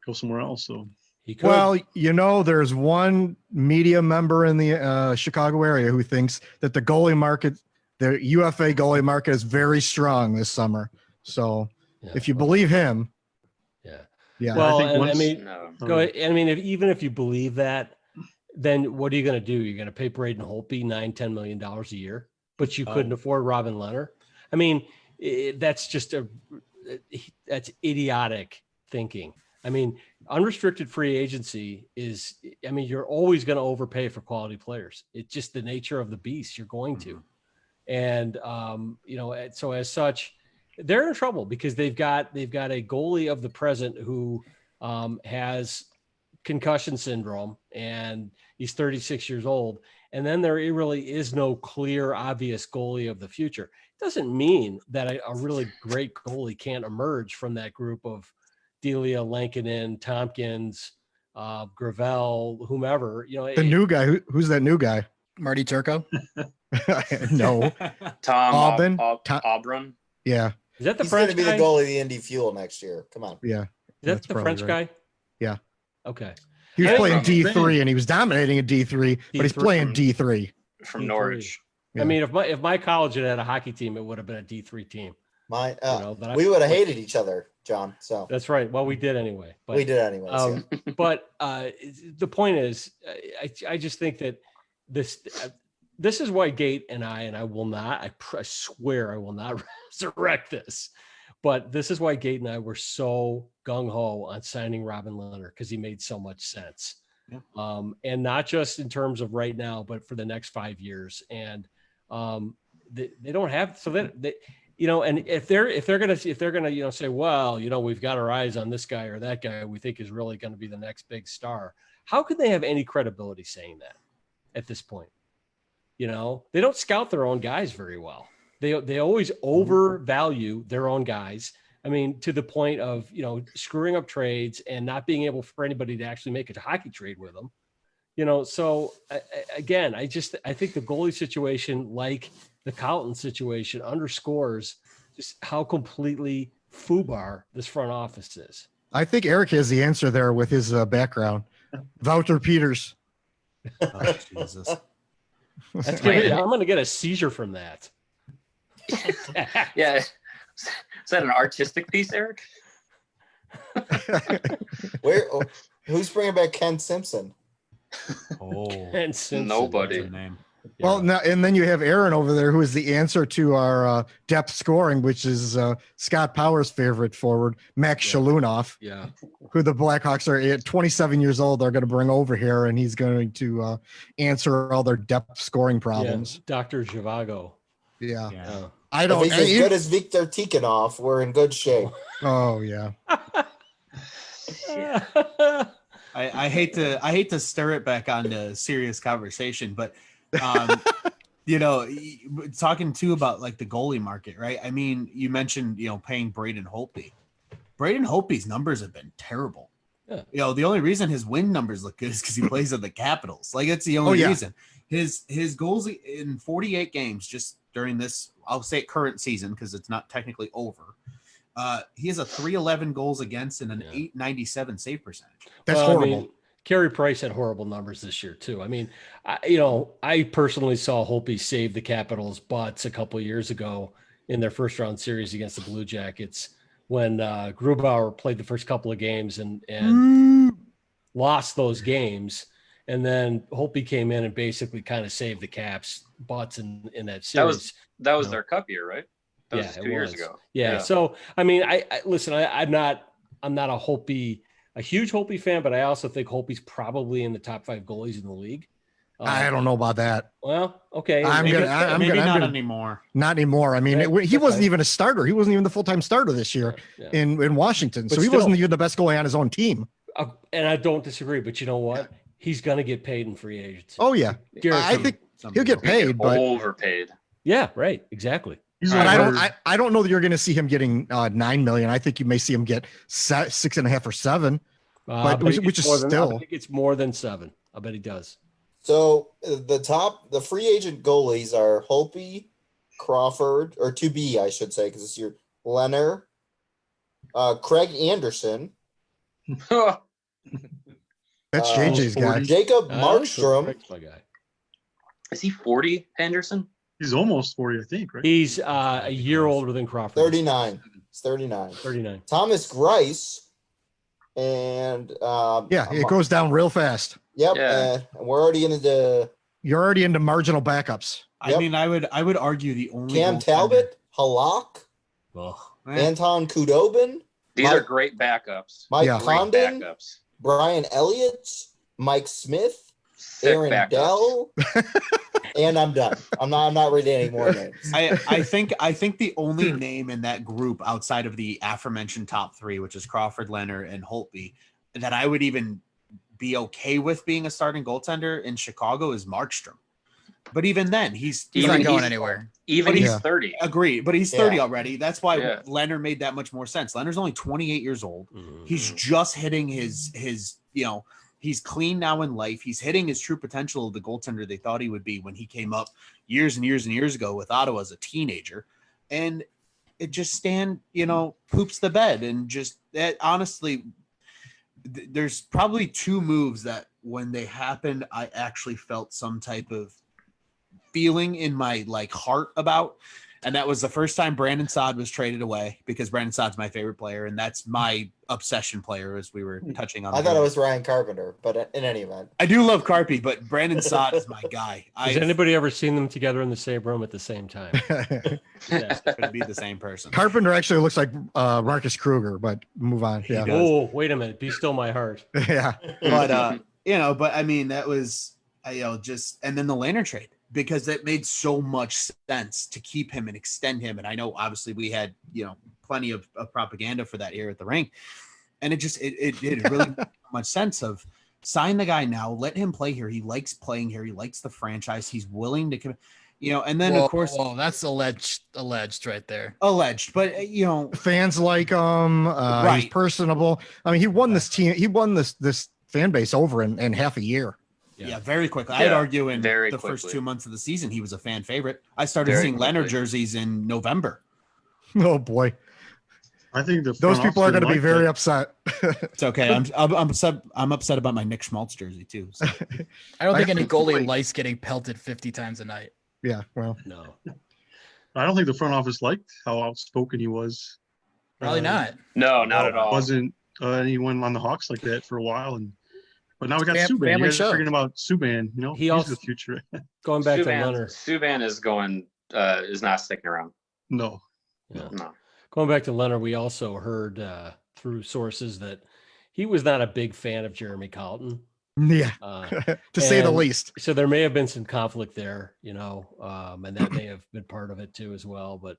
go somewhere else. So He could. Well, there's one media member in the Chicago area who thinks that the goalie market, the UFA goalie market, is very strong this summer. So if you believe him, yeah. Well, I I mean, No. go ahead. I mean, even if you believe that, then what are you going to do? You're going to pay Braden Holtby $9-10 million a year, but you couldn't afford Robin Leonard. I mean, that's just that's idiotic thinking. I mean, unrestricted free agency is, you're always going to overpay for quality players. It's just the nature of the beast. You're going to. And, so as such, they're in trouble because they've got a goalie of the present who has concussion syndrome, and he's 36 years old. And then there really is no clear, obvious goalie of the future. It doesn't mean that a really great goalie can't emerge from that group of Delia, Lankinen, Tompkins, Gravel, whomever. The new guy, who's that new guy? Marty Turco. No, Tom Auburn? Auburn. yeah, Is that the He's going French to be guy? the goalie of the Indy Fuel next year. Come on. yeah. Is that That's the probably French right. guy? Yeah. Okay. He was Yeah, playing from- D3 and he was dominating at D3, but he's D3 playing from- D3. From D3. Norwich. Yeah. I mean, if my college had a hockey team, it would have been a D3 team. Mine, But we would have hated each other, John. So That's right. Well, we did anyway. But we did anyways. Yeah. But the point is, I just think that this is why Gate and I will not, I swear I will not resurrect this, but this is why Gate and I were so gung-ho on signing Robin Leonard, because he made so much sense. Yeah. And not just in terms of right now, but for the next 5 years. And they don't have, so that they, and if they're gonna say, well, we've got our eyes on this guy or that guy we think is really going to be the next big star, how could they have any credibility saying that? at this point. You know, they don't scout their own guys very well. They always overvalue their own guys. I mean, to the point of, you know, screwing up trades and not being able for anybody to actually make a hockey trade with them. You know, so again, I think the goalie situation, like the Colliton situation, underscores just how completely FUBAR this front office is. I think Eric has the answer there with his background. Wouter Peters. Oh, Jesus. I'm going to get a seizure from that. Yeah. Is that an artistic piece, Eric? Who's bringing back Ken Simpson? Oh, Ken Simpson. Nobody. Name. Well, now and then you have Aaron over there, who is the answer to our depth scoring, which is Scott Power's favorite forward, Max Shalunoff, who the Blackhawks are at 27 years old. They're going to bring over here, and he's going to answer all their depth scoring problems. Yeah, Dr. Zhivago. Yeah. I don't. If he's as good as Viktor Tikhonov, we're in good shape. Oh yeah. I hate to stir it back on to serious conversation, but you know, talking too about like the goalie market, right? I mean, you mentioned, you know, paying Braden Holtby. Braden Holtby's numbers have been terrible. Yeah. You know, the only reason his win numbers look good is because he plays at the Capitals. Like, that's the only reason. His goals in 48 games just during this, I'll say current season, because it's not technically over. He has a 311 goals against and an 897 save percentage. That's horrible. I mean, Carey Price had horrible numbers this year too. I mean, I personally saw Holtby save the Capitals' butts a couple of years ago in their first round series against the Blue Jackets when Grubauer played the first couple of games and lost those games. And then Holtby came in and basically kind of saved the Caps' butts in that series. That was their cup year, right? That was 2 years ago. Yeah. So, I mean, I listen, I'm not a huge Holtby fan, but I also think Holtby's probably in the top 5 goalies in the league. I don't know about that. Well, okay. Maybe not anymore. Not anymore. I mean, he wasn't even a starter. He wasn't even the full-time starter this year in Washington. But so he still, wasn't even the best goalie on his own team. And I don't disagree, but you know what? He's going to get paid in free agency. Oh yeah. I think he'll get paid, but overpaid. Yeah, right. Exactly. But I don't know that you're going to see him getting $9 million. I think you may see him get 6.5 or 7, which is still. I think it's more than 7. I bet he does. So the free agent goalies are Holtby, Crawford, or to be, I should say, because it's your Leonard, Craig Anderson. That's JJ's guy. Jacob Markstrom. My guy. Is he 40, Henderson? He's almost 40, I think, right? He's a year older than Crawford. 39. It's 39. 39. Thomas Grice. And it goes down real fast. Yep. And we're already you're already into marginal backups. I mean, I would argue the only Cam Talbot, Halak, Anton Khudobin. These are great backups. Mike Condon, backups. Brian Elliott, Mike Smith, Aaron Dell, and I'm done. I'm not reading any more names. I think the only name in that group outside of the aforementioned top 3, which is Crawford, Leonard, and Holtby, that I would even be okay with being a starting goaltender in Chicago is Markstrom. But even then, he's not going anywhere. Even he's 30. Agree, but he's 30 already. That's why Leonard made that much more sense. Leonard's only 28 years old. Mm-hmm. He's just hitting his he's clean now in life. He's hitting his true potential of the goaltender they thought he would be when he came up years and years and years ago with Ottawa as a teenager. And it just poops the bed. And just that, honestly, there's probably 2 moves that when they happened, I actually felt some type of feeling in my heart about. And that was the first time Brandon Saad was traded away, because Brandon Saad's my favorite player, and that's my obsession player, as we were touching on. I thought it was Ryan Carpenter, but in any event, I do love Carpy, but Brandon Saad is my guy. Has anybody ever seen them together in the same room at the same time? Could be the same person. Carpenter actually looks like Marcus Kruger, but move on. Yeah. Oh, wait a minute. Be still my heart. Yeah. But but I mean, that was and then the Leonard trade, because it made so much sense to keep him and extend him. And I know obviously we had, plenty of propaganda for that here at the Rink. And it really made much sense of Sign the guy now. Let him play here. He likes playing here. He likes the franchise. He's willing to come. And then of course, that's alleged right there. Alleged, but fans like him. Right. He's personable. I mean, he won this team. He won this fan base over in half a year. Yeah, very quickly. I'd argue in the first 2 months of the season, he was a fan favorite. I started seeing Leonard jerseys in November. Oh boy. I think those people are going to be very upset. It's okay. I'm upset about my Nick Schmaltz jersey too. So. I don't think any goalie likes getting pelted 50 times a night. Yeah, well, no. I don't think the front office liked how outspoken he was. Probably not. No, not at all. Wasn't anyone on the Hawks like that for a while, but now we got Subban. You guys are forgetting about Subban. He also the future. Going back to Leonard. Subban is not sticking around. No. No. Going back to Leonard, we also heard through sources that he was not a big fan of Jeremy Colliton. Yeah, to say the least. So there may have been some conflict there, and that may have been part of it too as well. But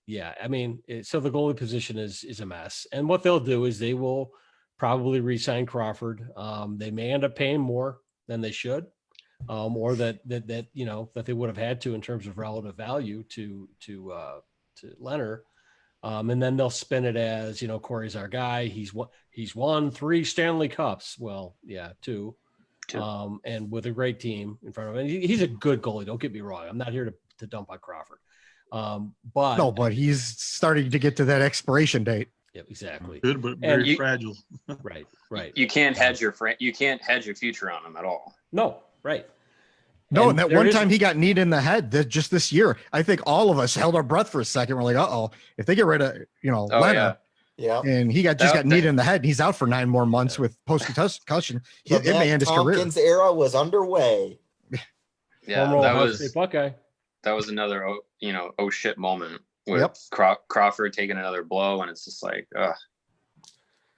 yeah, I mean, so the goalie position is a mess. And what they'll do is they will probably re-sign Crawford. They may end up paying more than they should, or that they would have had to in terms of relative value to Leonard. And then they'll spin it as, Corey's our guy. He's won 3 Stanley Cups. Well, yeah, 2. And with a great team in front of him. And he's a good goalie. Don't get me wrong. I'm not here to dump on Crawford. But he's starting to get to that expiration date. Yeah, exactly. Good, but very fragile. Right. You can't hedge your future on him at all. No, right. No, and that one time he got kneed in the head just this year, I think all of us held our breath for a second. We're like, uh-oh, if they get rid of, Leonard, and he got kneed in the head, and he's out for 9 more months with post-concussion. It may end his career. Tompkins era was underway. Yeah, that was another, oh shit moment with Crawford taking another blow, and it's just like, ugh.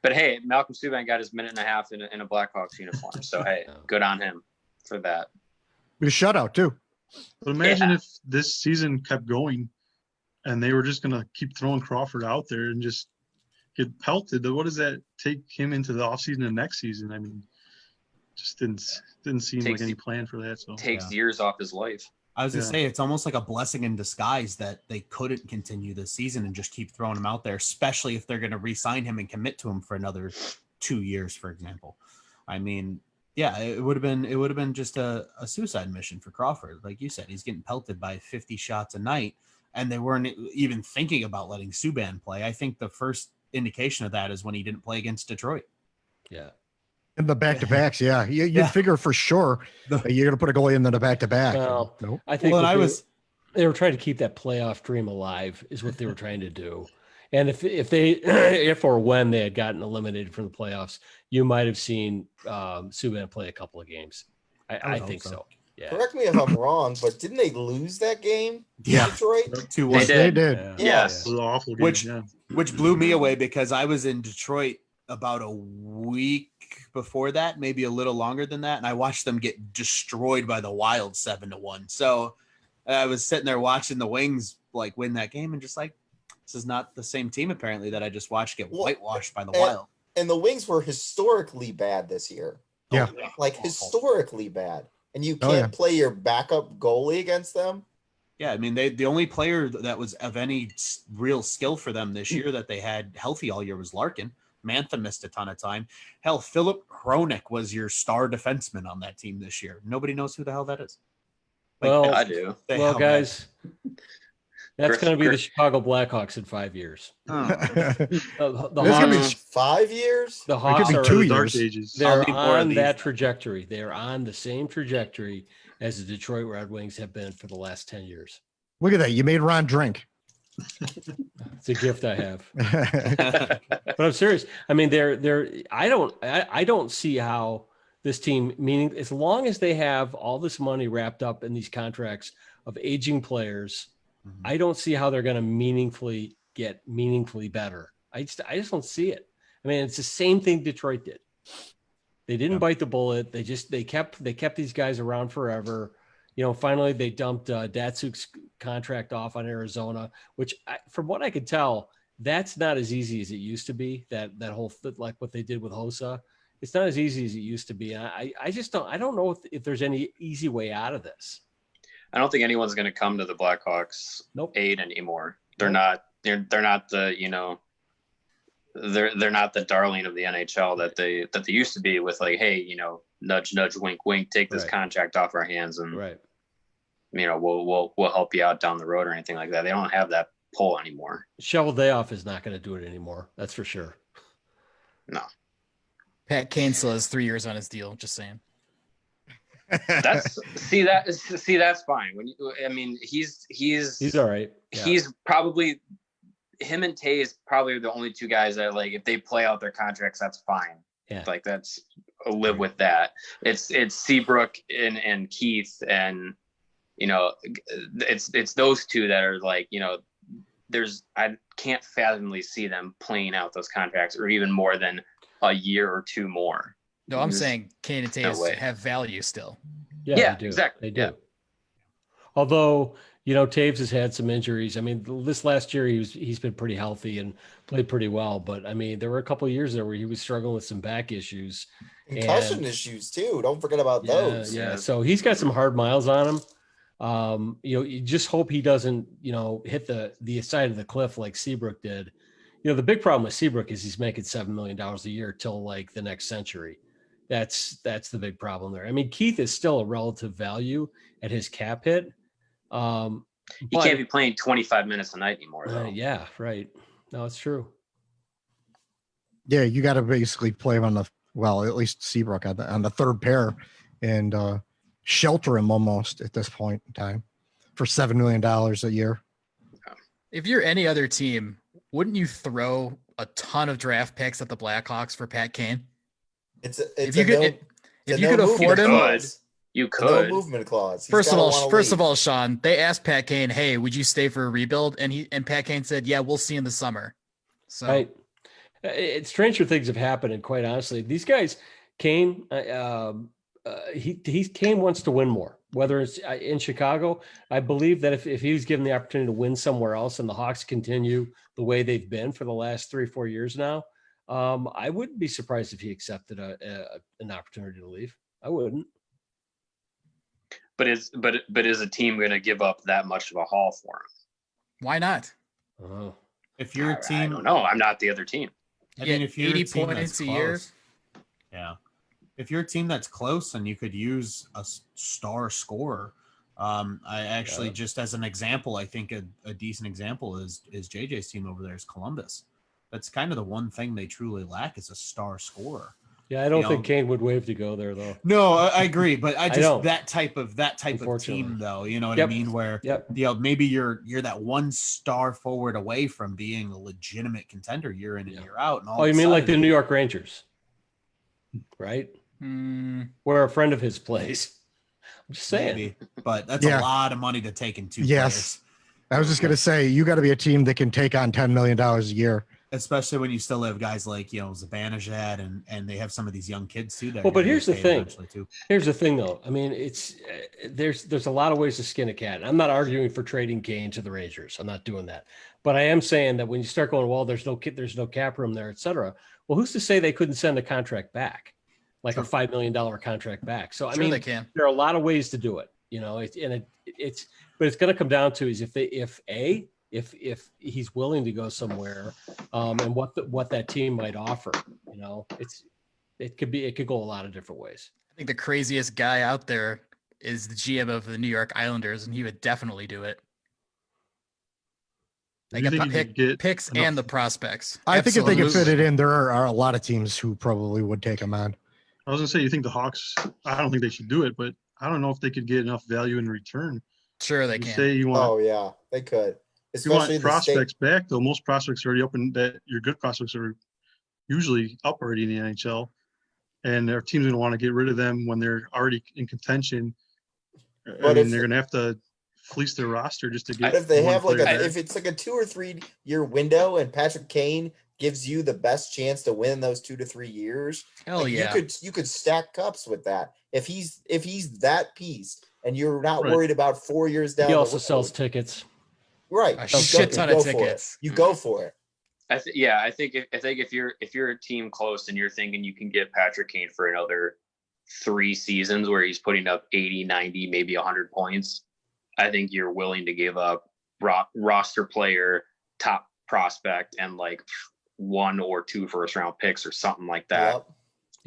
But hey, Malcolm Subban got his minute and a half in a Blackhawks uniform, so hey, good on him for that. A shutout too. But imagine if this season kept going and they were just going to keep throwing Crawford out there and just get pelted. What does that take him into the offseason and next season? I mean, just didn't seem like any plan for that. So takes years off his life. I was going to say, it's almost like a blessing in disguise that they couldn't continue this season and just keep throwing him out there, especially if they're going to re-sign him and commit to him for another 2 years, for example. I mean, yeah, it would have been just a suicide mission for Crawford. Like you said, he's getting pelted by 50 shots a night, and they weren't even thinking about letting Subban play. I think the first indication of that is when he didn't play against Detroit. Yeah. In the back-to-backs, yeah. You figure for sure that you're going to put a goalie in the back-to-back. Well, nope. I think they were trying to keep that playoff dream alive is what they were trying to do. And if or when they had gotten eliminated from the playoffs, you might have seen Subban play a couple of games. I think so. Yeah. Correct me if I'm wrong, but didn't they lose that game? Yeah. Detroit? 2-1. They did. Yeah. Yes. It was an awful game, which blew me away because I was in Detroit about a week before that, maybe a little longer than that, and I watched them get destroyed by the Wild 7-1. So I was sitting there watching the Wings win that game and just like, this is not the same team apparently that I just watched get whitewashed by the Wild. And the Wings were historically bad this year. Yeah. Historically bad. And you can't play your backup goalie against them. Yeah, I mean, the only player that was of any real skill for them this year that they had healthy all year was Larkin. Mantha missed a ton of time. Hell, Philip Hronek was your star defenseman on that team this year. Nobody knows who the hell that is. Well, I do. Well, guys, that's going to be the Chicago Blackhawks in 5 years. It's gonna be 5 years. The Hawks are 2 Dark years. ages. They're on that trajectory. They are on the same trajectory as the Detroit Red Wings have been for the last 10 years. Look at that. You made Ron drink. It's a gift I have. But I'm serious. I mean, I don't see how this team, meaning as long as they have all this money wrapped up in these contracts of aging players, I don't see how they're going to get meaningfully better. I just don't see it. I mean, it's the same thing Detroit did. They didn't bite the bullet. They kept these guys around forever. Finally they dumped Datsuk's contract off on Arizona, which from what I could tell, that's not as easy as it used to be. That whole like what they did with Hossa, it's not as easy as it used to be. I just don't. I don't know if there's any easy way out of this. I don't think anyone's going to come to the Blackhawks aid anymore. They're not. They're not the they're not the darling of the NHL that they used to be with, like, hey, nudge nudge wink wink, take this contract off our hands and we'll help you out down the road or anything like that. They don't have that pull anymore. Shovel Dayoff is not going to do it anymore. That's for sure. No. Pat Kane still has 3 years on his deal. Just saying. That's fine. He's all right. Yeah. He's probably, him and Tay is probably the only two guys that, like, if they play out their contracts, that's fine. Yeah. Like, that's live with that. It's Seabrook and Keith, and it's those two that are like, I can't fathomly see them playing out those contracts or even more than a year or two more. No, I'm saying Kane and Taves have value still. Yeah, they do. Exactly. They do. Yeah. Although, Taves has had some injuries. I mean, this last year he's been pretty healthy and played pretty well. But I mean, there were a couple of years there where he was struggling with some back issues, concussion issues too. Don't forget about those. Yeah. So he's got some hard miles on him. You just hope he doesn't, hit the side of the cliff like Seabrook did. The big problem with Seabrook is he's making $7 million a year till like the next century. That's the big problem there. I mean, Keith is still a relative value at his cap hit. He can't be playing 25 minutes a night anymore, though. Yeah, right. No, it's true. Yeah, you got to basically play him at least Seabrook on the third pair and shelter him almost at this point in time for $7 million a year. If you're any other team, wouldn't you throw a ton of draft picks at the Blackhawks for Pat Kane? If you could afford him, you could. No movement clause. First of all, Sean, they asked Pat Kane, "Hey, would you stay for a rebuild?" And Pat Kane said, "Yeah, we'll see in the summer." So, right. Stranger things have happened, and quite honestly, these guys, Kane, Kane wants to win more. Whether it's in Chicago, I believe that if he was given the opportunity to win somewhere else, and the Hawks continue the way they've been for the last 3-4 years now, I wouldn't be surprised if he accepted an opportunity to leave. I wouldn't. But is a team going to give up that much of a haul for him? Why not? If you're a team, I don't know. I'm not the other team. I mean, if you're 80 a team points that's a year. close, yeah. If you're a team that's close and you could use a star scorer, I actually just as an example, I think a decent example is JJ's team over there is Columbus. That's kind of the one thing they truly lack is a star scorer. Yeah, I don't think Kane would waive to go there though. No, I agree, but that type of team though, you know what I mean? Where maybe you're that one star forward away from being a legitimate contender year in and year out. And you mean like the New York Rangers, right? Where a friend of his plays. I'm just saying. Maybe, but that's a lot of money to take in two players. I was just gonna say you got to be a team that can take on $10 million a year. Especially when you still have guys like, Zibanejad and they have some of these young kids too. Well, but here's the thing. Here's the thing though. I mean, it's there's a lot of ways to skin a cat. I'm not arguing for trading Kane to the Rangers. I'm not doing that. But I am saying that when you start going, well, there's no cap room there, et cetera. Well, who's to say they couldn't send a contract back? Like a $5 million contract back. So I mean, they can. There are a lot of ways to do it, but it's going to come down to is if he's willing to go somewhere, and what that team might offer, it could go a lot of different ways. I think the craziest guy out there is the GM of the New York Islanders, and he would definitely do it. They get picks and the prospects. I think if they could fit it in, there are a lot of teams who probably would take him on. I was gonna say, you think the Hawks? I don't think they should do it, but I don't know if they could get enough value in return. Sure, they can. Say you want. Oh yeah, they could. Especially you want prospects back though. Most prospects are already up, and that your good prospects are usually up already in the NHL, and their team's gonna want to get rid of them when they're already in contention. But they're gonna have to fleece their roster just to get. If they have if it's like a 2 or 3 year window, and Patrick Kane gives you the best chance to win those 2 to 3 years, you could stack cups with that. If he's that piece, and you're not worried about 4 years down. He also sells tickets. Right, a shit ton of tickets. You go for it. I think if you're a team close and you're thinking you can get Patrick Kane for another 3 seasons where he's putting up 80, 90, maybe 100 points, I think you're willing to give up roster player, top prospect, and like 1 or 2 first round picks or something like that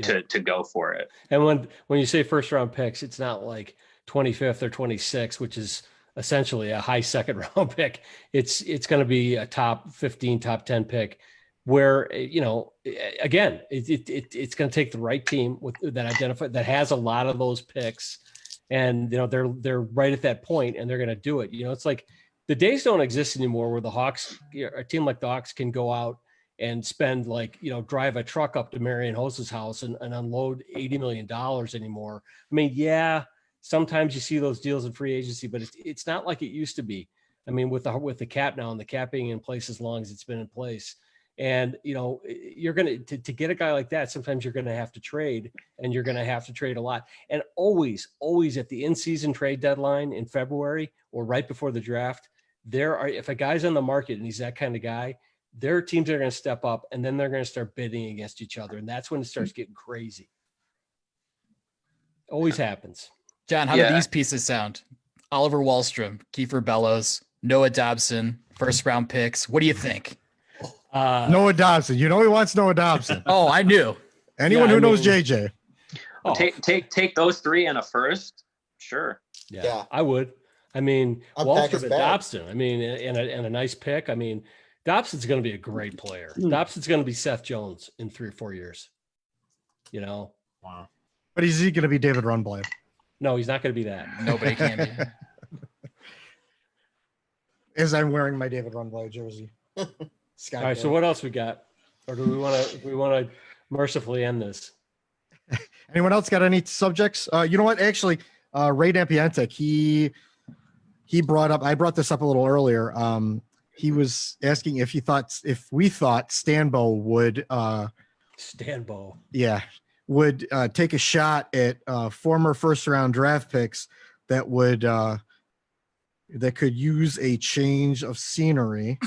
to go for it. And when you say first round picks, it's not like 25th or 26th, which is essentially a high second round pick. It's going to be a top 15, top 10 pick where, again, it's going to take the right team that has a lot of those picks. And, they're right at that point and they're going to do it. It's like the days don't exist anymore where the Hawks, a team like the Hawks can go out and spend drive a truck up to Marion Host's house and unload $80 million anymore. I mean, yeah, sometimes you see those deals in free agency, but it's not like it used to be. I mean, with the cap now and the cap being in place as long as it's been in place. And, you're going to get a guy like that. Sometimes you're going to have to trade, and you're going to have to trade a lot. And always at the in-season trade deadline in February or right before the draft, if a guy's on the market and he's that kind of guy, their teams are going to step up and then they're going to start bidding against each other. And that's when it starts getting crazy. Always happens. John, how do these pieces sound? Oliver Wahlstrom, Kiefer Bellows, Noah Dobson, first round picks. What do you think? Noah Dobson. He wants Noah Dobson. Oh, I knew. Anyone who knows JJ. Oh. Take those 3 and a first. Sure. Yeah. I would. I mean, Wahlstrom and Dobson. I mean, and a nice pick. I mean, Dobson's going to be a great player. Dobson's going to be Seth Jones in 3 or 4 years. Wow. But is he going to be David Rundblad? No, he's not going to be that. Nobody can be. As I'm wearing my David Rundblad jersey. All right. So what else we got? Or do we want to mercifully end this? Anyone else got any subjects? You know what? Actually, Ray Dampientek, he brought up. I brought this up a little earlier. He was asking if we thought Stanbo would would take a shot at former first round draft picks that could use a change of scenery.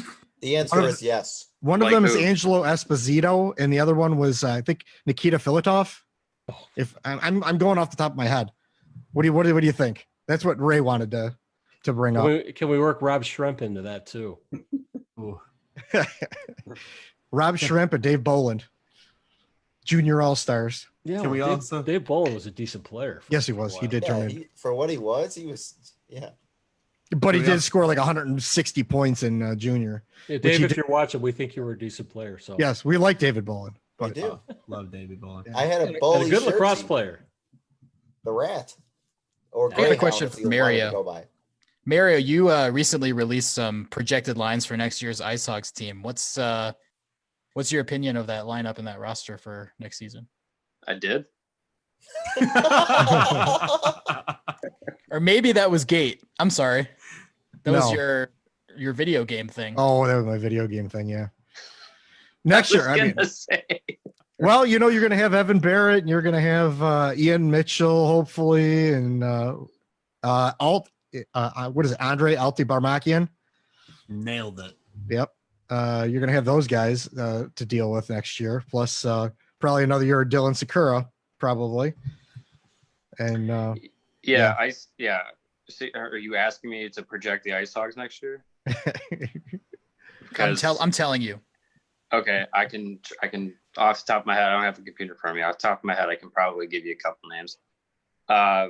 The answer is yes. One of them is Angelo Esposito, and the other one was I think Nikita Filatov. If I'm going off the top of my head, what do you think? That's what Ray wanted to bring up. Can we work Rob Schremp into that too? Rob Schremp and Dave Boland, junior all-stars. Yeah, Dave Boland was a decent player. Yes, he was. He did turn in. For what he was, yeah. But he did score like 160 points in junior. Yeah, Dave, if you're watching, we think you were a decent player. So yes, we like David Boland. We do. Love David Boland. I had a Bowley good lacrosse player. The Rat. Or I have a question for Mario. Mario, you recently released some projected lines for next year's Ice Hogs team. What's your opinion of that lineup and that roster for next season? I did. Or maybe that was Gate. I'm sorry. That was your video game thing. Oh, that was my video game thing. Yeah. Next year, well, you're going to have Evan Barrett, and you're going to have Ian Mitchell, hopefully, and what is it, Andre Alti-Barmakian? Nailed it. Yep. You're going to have those guys to deal with next year, plus probably another year of Dylan Sakura, probably. And See, are you asking me to project the Ice Hogs next year? I'm telling you. Okay, I can off the top of my head, I don't have a computer in front of me. Off the top of my head, I can probably give you a couple names. I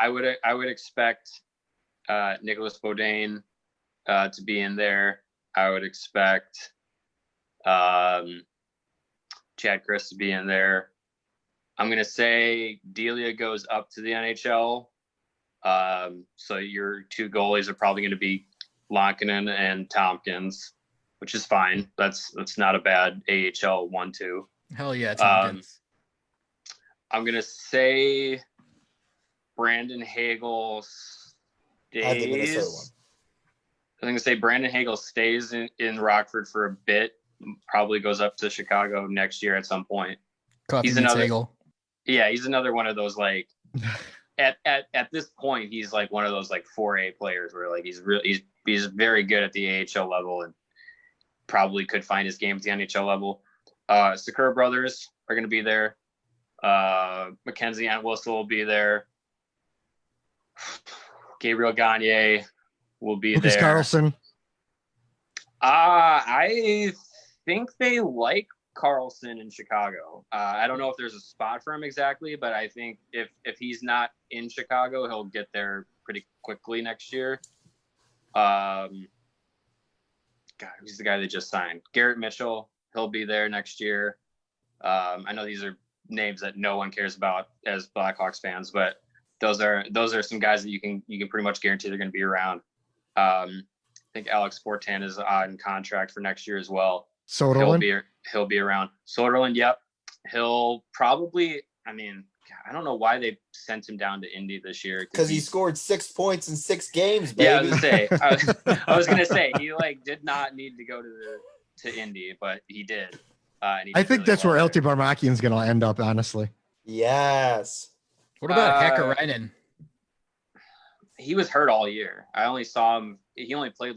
would expect Nicholas Bodine to be in there. I would expect Chad Chris to be in there. I'm gonna say Delia goes up to the NHL. So your 2 goalies are probably going to be Lankinen and Tompkins, which is fine. That's not a bad AHL 1-2. Hell yeah, Tompkins. I'm going to say Brandon Hagel stays. I'm going to say Brandon Hagel stays in Rockford for a bit. Probably goes up to Chicago next year at some point. He's another one of those like. At this point, he's like one of those like 4A players where like he's very good at the AHL level and probably could find his game at the NHL level. Sakura brothers are going to be there. Mackenzie Entwistle will be there. Gabriel Gagne will be Lucas there. Carlson. I think they like Carlson in Chicago. I don't know if there's a spot for him exactly, but I think if he's not in Chicago, he'll get there pretty quickly next year. God, who's the guy they just signed? Garrett Mitchell. He'll be there next year. I know these are names that no one cares about as Blackhawks fans, but those are some guys that you can pretty much guarantee they're going to be around. I think Alex Fortan is on contract for next year as well. Soderlund. He'll be around. Soderlund, yep. He'll probably. I mean, I don't know why they sent him down to Indy this year because he scored 6 points in 6 games. Baby. Yeah, I was gonna say he did not need to go to Indy, but he did. I think really that's where LT Barmakian's going to end up, honestly. Yes. What about Hakkarainen? He was hurt all year. I only saw him. He only played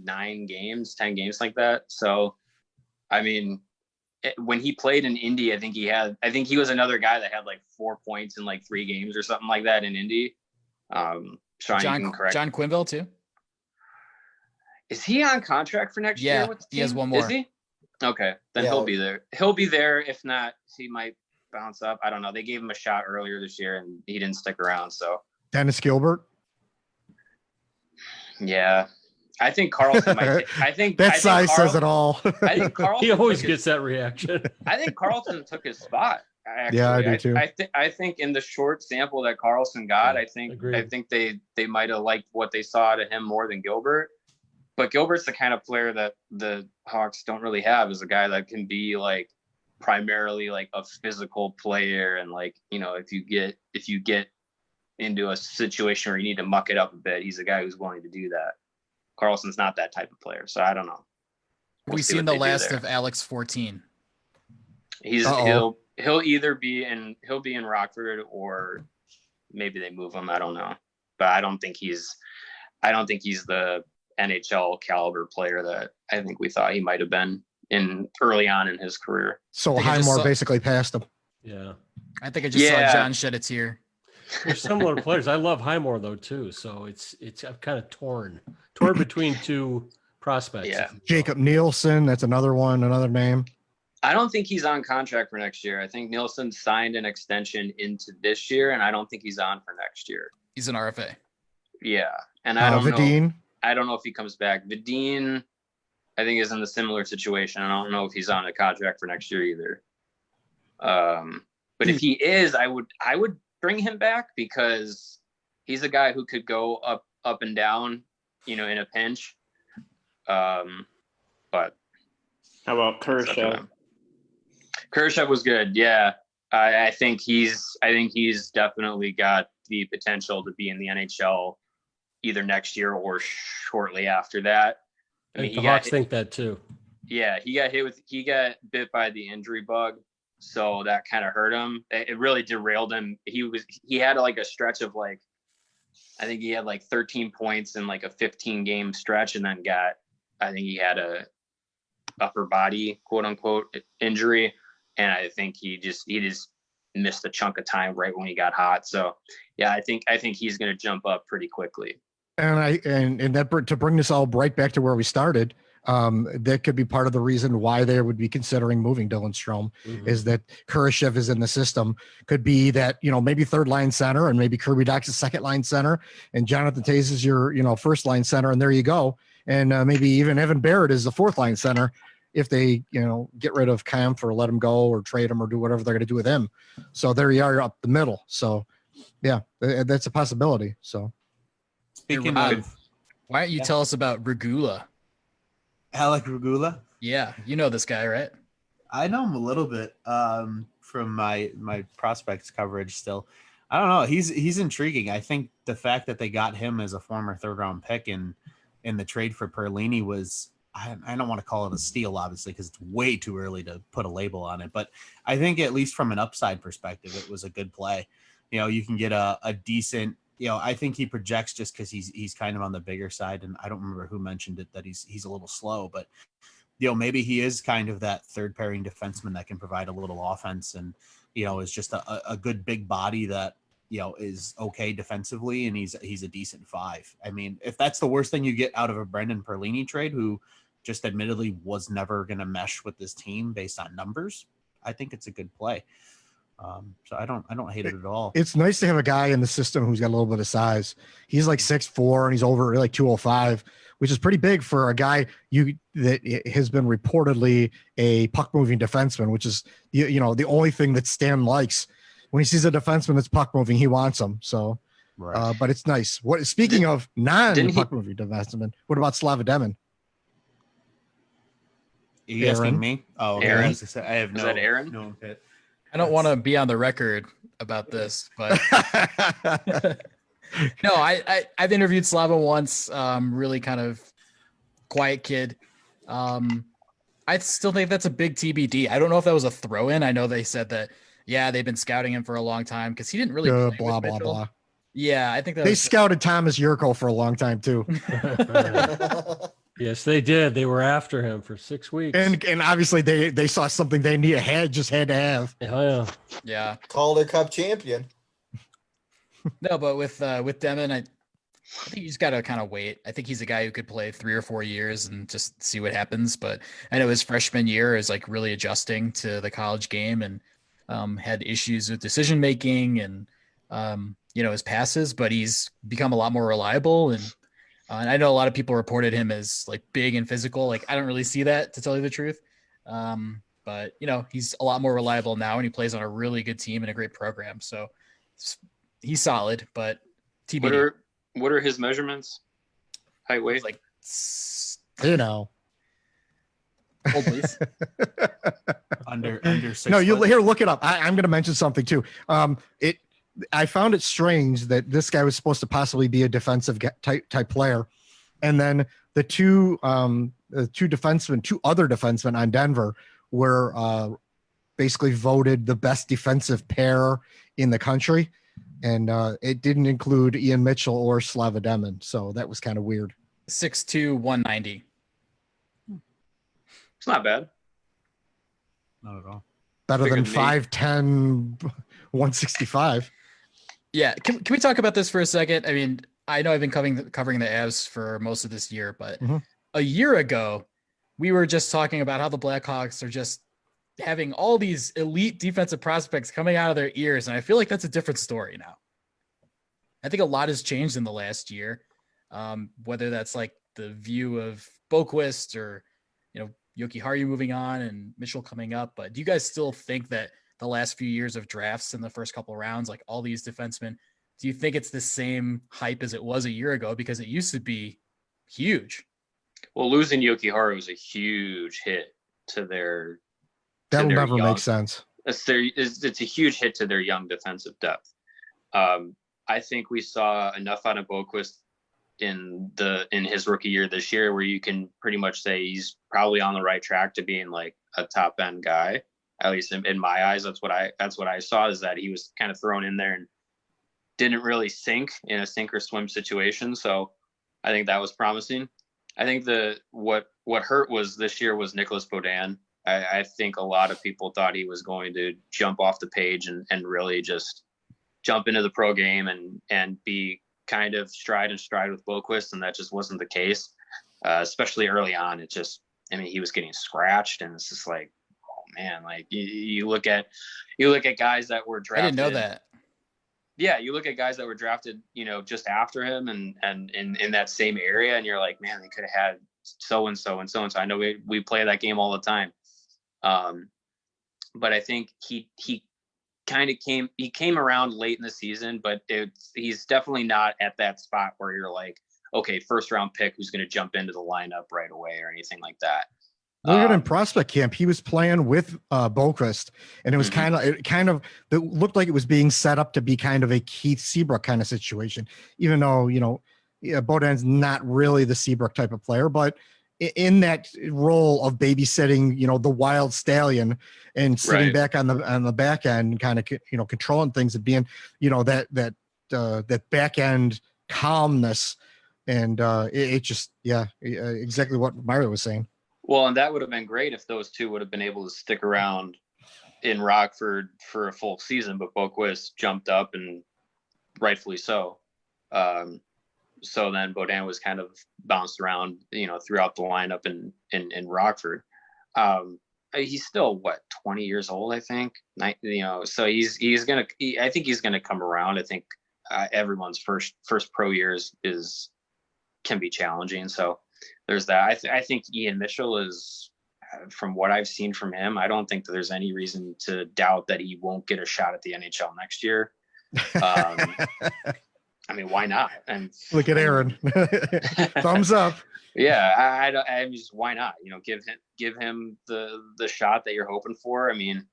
9 games, 10 games like that. So, I mean, when he played in Indy, I think he was another guy that had 4 points in 3 games or something like that in Indy. Sean, you can correct. John Quinville too. Is he on contract for next year? With the team? He has one more. Is he? Okay, then he'll be there. He'll be there. If not, he might bounce up. I don't know. They gave him a shot earlier this year, and he didn't stick around. So Dennis Gilbert. Yeah, I think Carlson might. I think size says it all. I think Carlson. He always gets that reaction. I think Carlson took his spot. Actually. Yeah, I do too. I think in the short sample that Carlson got, I think they might have liked what they saw to him more than Gilbert. But Gilbert's the kind of player that the Hawks don't really have, is a guy that can be primarily a physical player, and if you get into a situation where you need to muck it up a bit, he's a guy who's willing to do that. Carlson's not that type of player, so I don't know. We've seen the last of Alex 14. He'll either be in Rockford, or maybe they move him. I don't know, but I don't think he's the NHL caliber player that I think we thought he might have been in early on in his career. So Highmore basically passed him. Yeah, I think I just saw John shed a tear. They're similar players. I love Highmore though too. So I'm kind of torn between two prospects. Yeah, Jacob Nielsen, that's another name. I don't think he's on contract for next year. I think Nielsen signed an extension into this year, and I don't think he's on for next year. He's an RFA. Yeah, and I don't Vadine. know. I don't know if he comes back. Vadine, I think, is in a similar situation. I don't know if he's on a contract for next year either. But if he is, I would bring him back, because he's a guy who could go up and down, in a pinch. But how about Kurashev? Kurashev was good. Yeah. I think he's definitely got the potential to be in the NHL either next year or shortly after that. I mean, the Hawks think that too. Yeah, he got bit by the injury bug, so that kind of hurt him. It really derailed him. He had a stretch of I think he had 13 points in a 15 game stretch, and then he had a upper body quote unquote injury, and I think he just missed a chunk of time right when he got hot. So yeah, I think he's going to jump up pretty quickly. And that, to bring this all right back to where we started, that could be part of the reason why they would be considering moving Dylan Strome, is that Kurashev is in the system. Could be that, maybe third line center, and maybe Kirby Dach's a second line center, and Jonathan Toews is your, first line center, and there you go. And maybe even Evan Barrett is the fourth line center, if they, get rid of Kampf or let him go or trade him or do whatever they're going to do with him. So there you are up the middle. So yeah, that's a possibility. So. Speaking of, why don't you tell us about Regula? Alec Regula? Yeah, you know this guy, right? I know him a little bit from my prospects coverage still. I don't know. He's intriguing. I think the fact that they got him as a former third round pick in the trade for Perlini was, I don't want to call it a steal, obviously, because it's way too early to put a label on it. But I think at least from an upside perspective, it was a good play. You can get a decent, I think he projects, just because he's kind of on the bigger side. And I don't remember who mentioned it, that he's a little slow, but maybe he is kind of that third pairing defenseman that can provide a little offense and, is just a good big body that, is okay defensively, and he's a decent 5. I mean, if that's the worst thing you get out of a Brendan Perlini trade, who just admittedly was never going to mesh with this team based on numbers, I think it's a good play. So I don't hate it at all. It's nice to have a guy in the system who's got a little bit of size. He's like 6'4" and he's over like 205, which is pretty big for a guy that has been reportedly a puck moving defenseman, which is, the only thing that Stan likes. When he sees a defenseman that's puck moving, he wants him. So, right. But it's nice. Speaking of non-puck moving defenseman, what about Slava Demin? Are you asking me? Oh, okay. Aaron. I have no. Is that Aaron? No. I don't want to be on the record about this, but no, I've interviewed Slava once. Really kind of quiet kid. I still think that's a big TBD. I don't know if that was a throw-in. I know they said that, yeah, they've been scouting him for a long time because he didn't really play blah with blah Mitchell. blah. Yeah, I think that They scouted Thomas Yurko for a long time too. Yes, they did. They were after him for 6 weeks. And obviously they saw something they had to have. Yeah. Yeah. Calder Cup champion. No, but with Demin, I think you just got to kind of wait. I think he's a guy who could play 3 or 4 years and just see what happens. But I know his freshman year is like really adjusting to the college game and had issues with decision making and his passes, but he's become a lot more reliable. And I know a lot of people reported him as like big and physical. Like I don't really see that, to tell you the truth. But he's a lot more reliable now, and he plays on a really good team and a great program. So he's solid, but TBD. What are his measurements? Height, weight? Like, Hold please. under 6. No, look it up. I'm going to mention something too. I found it strange that this guy was supposed to possibly be a defensive type player, and then the two other defensemen on Denver were basically voted the best defensive pair in the country, and it didn't include Ian Mitchell or Slava Demin, so that was kind of weird. 6'2", 190. It's not bad. Not at all. Better Bigger than than me. 5'10", 165. Yeah. Can we talk about this for a second? I mean, I know I've been covering the Avs for most of this year, but a year ago, we were just talking about how the Blackhawks are just having all these elite defensive prospects coming out of their ears. And I feel like that's a different story now. I think a lot has changed in the last year, whether that's like the view of Boquist or, Yoki Haru moving on and Mitchell coming up. But do you guys still think that the last few years of drafts in the first couple of rounds, like all these defensemen, do you think it's the same hype as it was a year ago? Because it used to be huge. Well, losing Yoki Haru was a huge hit to their. That will never make sense. It's a huge hit to their young defensive depth. I think we saw enough out of Boquist in his rookie year this year where you can pretty much say he's probably on the right track to being like a top end guy. At least in my eyes, that's what I saw, is that he was kind of thrown in there and didn't really sink in a sink or swim situation. So I think that was promising. I think what hurt was this year was Nicholas Beaudin. I think a lot of people thought he was going to jump off the page and really just jump into the pro game and be kind of stride with Boquist, and that just wasn't the case. Especially early on, he was getting scratched, and it's just like, oh man, like you look at guys that were drafted. I didn't know that. Yeah, you look at guys that were drafted, just after him and in that same area, and you're like, man, they could have had so and so and so and so. I know we play that game all the time, but I think he came around late in the season, but he's definitely not at that spot where you're like, okay, first round pick who's going to jump into the lineup right away or anything like that. Look in prospect camp, he was playing with Boquist, and it was it looked like it was being set up to be kind of a Keith Seabrook kind of situation, even though Beaudin's not really the Seabrook type of player, but in that role of babysitting, the wild stallion and sitting back on the back end, kind of controlling things and being that back end calmness, and it just exactly what Mario was saying. Well, and that would have been great if those two would have been able to stick around in Rockford for a full season, but Boquist jumped up, and rightfully so. So then Baudin was kind of bounced around, throughout the lineup in Rockford. He's still 20 years old, I think. So I think he's gonna come around. I think everyone's first pro years can be challenging. So there's that. I think Ian Mitchell is, from what I've seen from him, I don't think that there's any reason to doubt that he won't get a shot at the NHL next year. I mean, why not? And look at Aaron. Thumbs up. Yeah, I just, why not? Give him the shot that you're hoping for. I mean,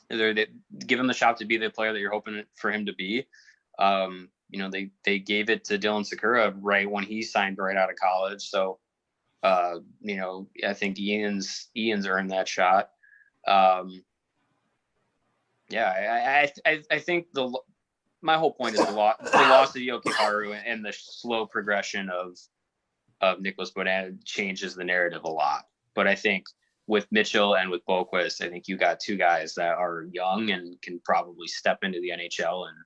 give him the shot to be the player that you're hoping for him to be. They gave it to Dylan Sakura right when he signed right out of college. So, I think Ian's earned that shot. I think my whole point is the loss of Yoki Haru and the slow progression of Nicholas Baudin changes the narrative a lot. But I think with Mitchell and with Boquist, I think you got two guys that are young and can probably step into the NHL and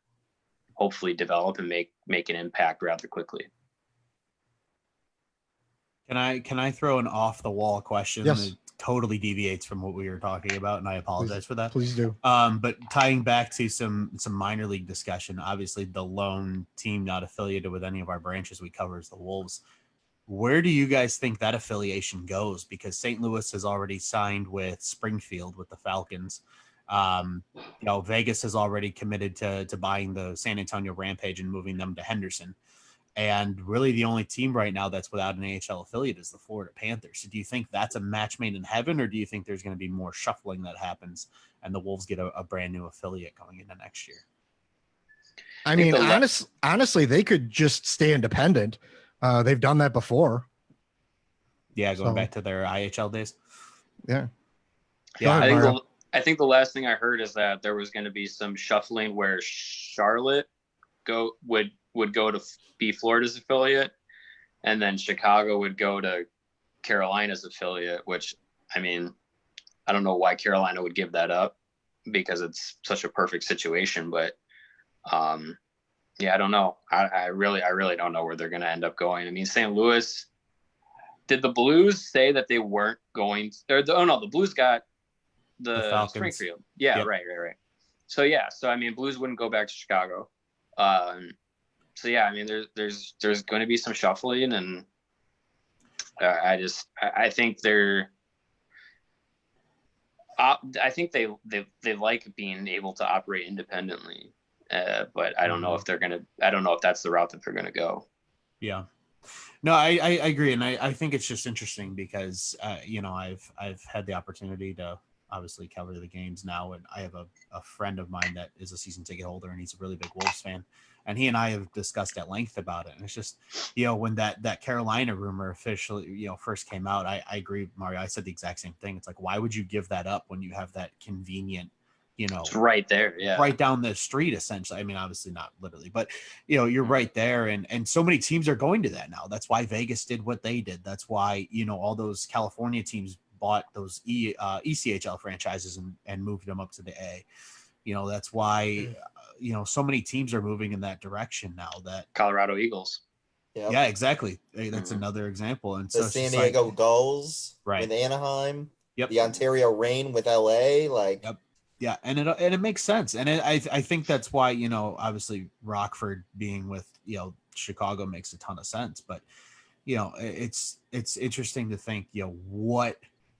hopefully develop and make an impact rather quickly. Can I throw an off the wall question? Yes. That totally deviates from what we were talking about, and I apologize for that. Please do. But tying back to some minor league discussion, obviously the lone team not affiliated with any of our branches we cover is the Wolves. Where do you guys think that affiliation goes? Because St. Louis has already signed with Springfield with the Falcons. Vegas has already committed to buying the San Antonio Rampage and moving them to Henderson. And really the only team right now that's without an AHL affiliate is the Florida Panthers. So do you think that's a match made in heaven, or do you think there's going to be more shuffling that happens and the Wolves get a brand new affiliate going into next year? I mean, honestly, they could just stay independent. They've done that before. Yeah, going back to their IHL days. Yeah. Yeah. I think the last thing I heard is that there was going to be some shuffling where Charlotte would go to be Florida's affiliate, and then Chicago would go to Carolina's affiliate, which, I mean, I don't know why Carolina would give that up because it's such a perfect situation, but I don't know. I really don't know where they're going to end up going. I mean, St. Louis, did the Blues say that they weren't going the Blues got the Springfield. Yeah, yep. Right. So I mean, Blues wouldn't go back to Chicago. I mean, there's going to be some shuffling, and I think they like being able to operate independently, but I don't know if that's the route that they're gonna go. Yeah, no, I agree, and I think it's just interesting because I've had the opportunity to obviously cover the games now, and I have a friend of mine that is a season ticket holder, and he's a really big Wolves fan. And he and I have discussed at length about it. And it's just, when that Carolina rumor officially, first came out, I agree, Mario. I said the exact same thing. It's like, why would you give that up when you have that convenient, it's right there. Yeah. Right down the street, essentially. I mean, obviously not literally, but you're right there. And so many teams are going to that now. That's why Vegas did what they did. That's why, all those California teams bought those ECHL franchises and moved them up to the A. That's why, so many teams are moving in that direction now. That Colorado Eagles. Yep. Yeah, exactly. That's another example. And the so San Diego Gulls with Anaheim. Yep. The Ontario Reign with LA. Yep. Yeah, and it makes sense. And I think that's why, obviously Rockford being with, Chicago makes a ton of sense. But, it's interesting to think, what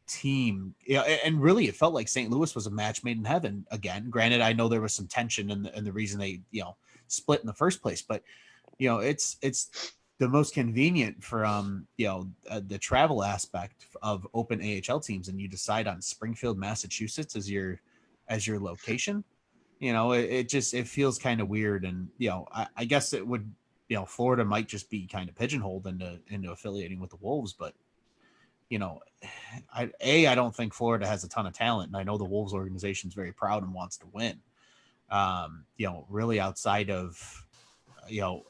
team, and really it felt like St. Louis was a match made in heaven again. Granted, I know there was some tension and the reason they split in the first place, but it's the most convenient from the travel aspect of open AHL teams, and you decide on Springfield, Massachusetts as your location. It feels kind of weird, and I guess it would, Florida might just be kind of pigeonholed into affiliating with the Wolves, but I don't think Florida has a ton of talent, and I know the Wolves organization is very proud and wants to win. Really outside of,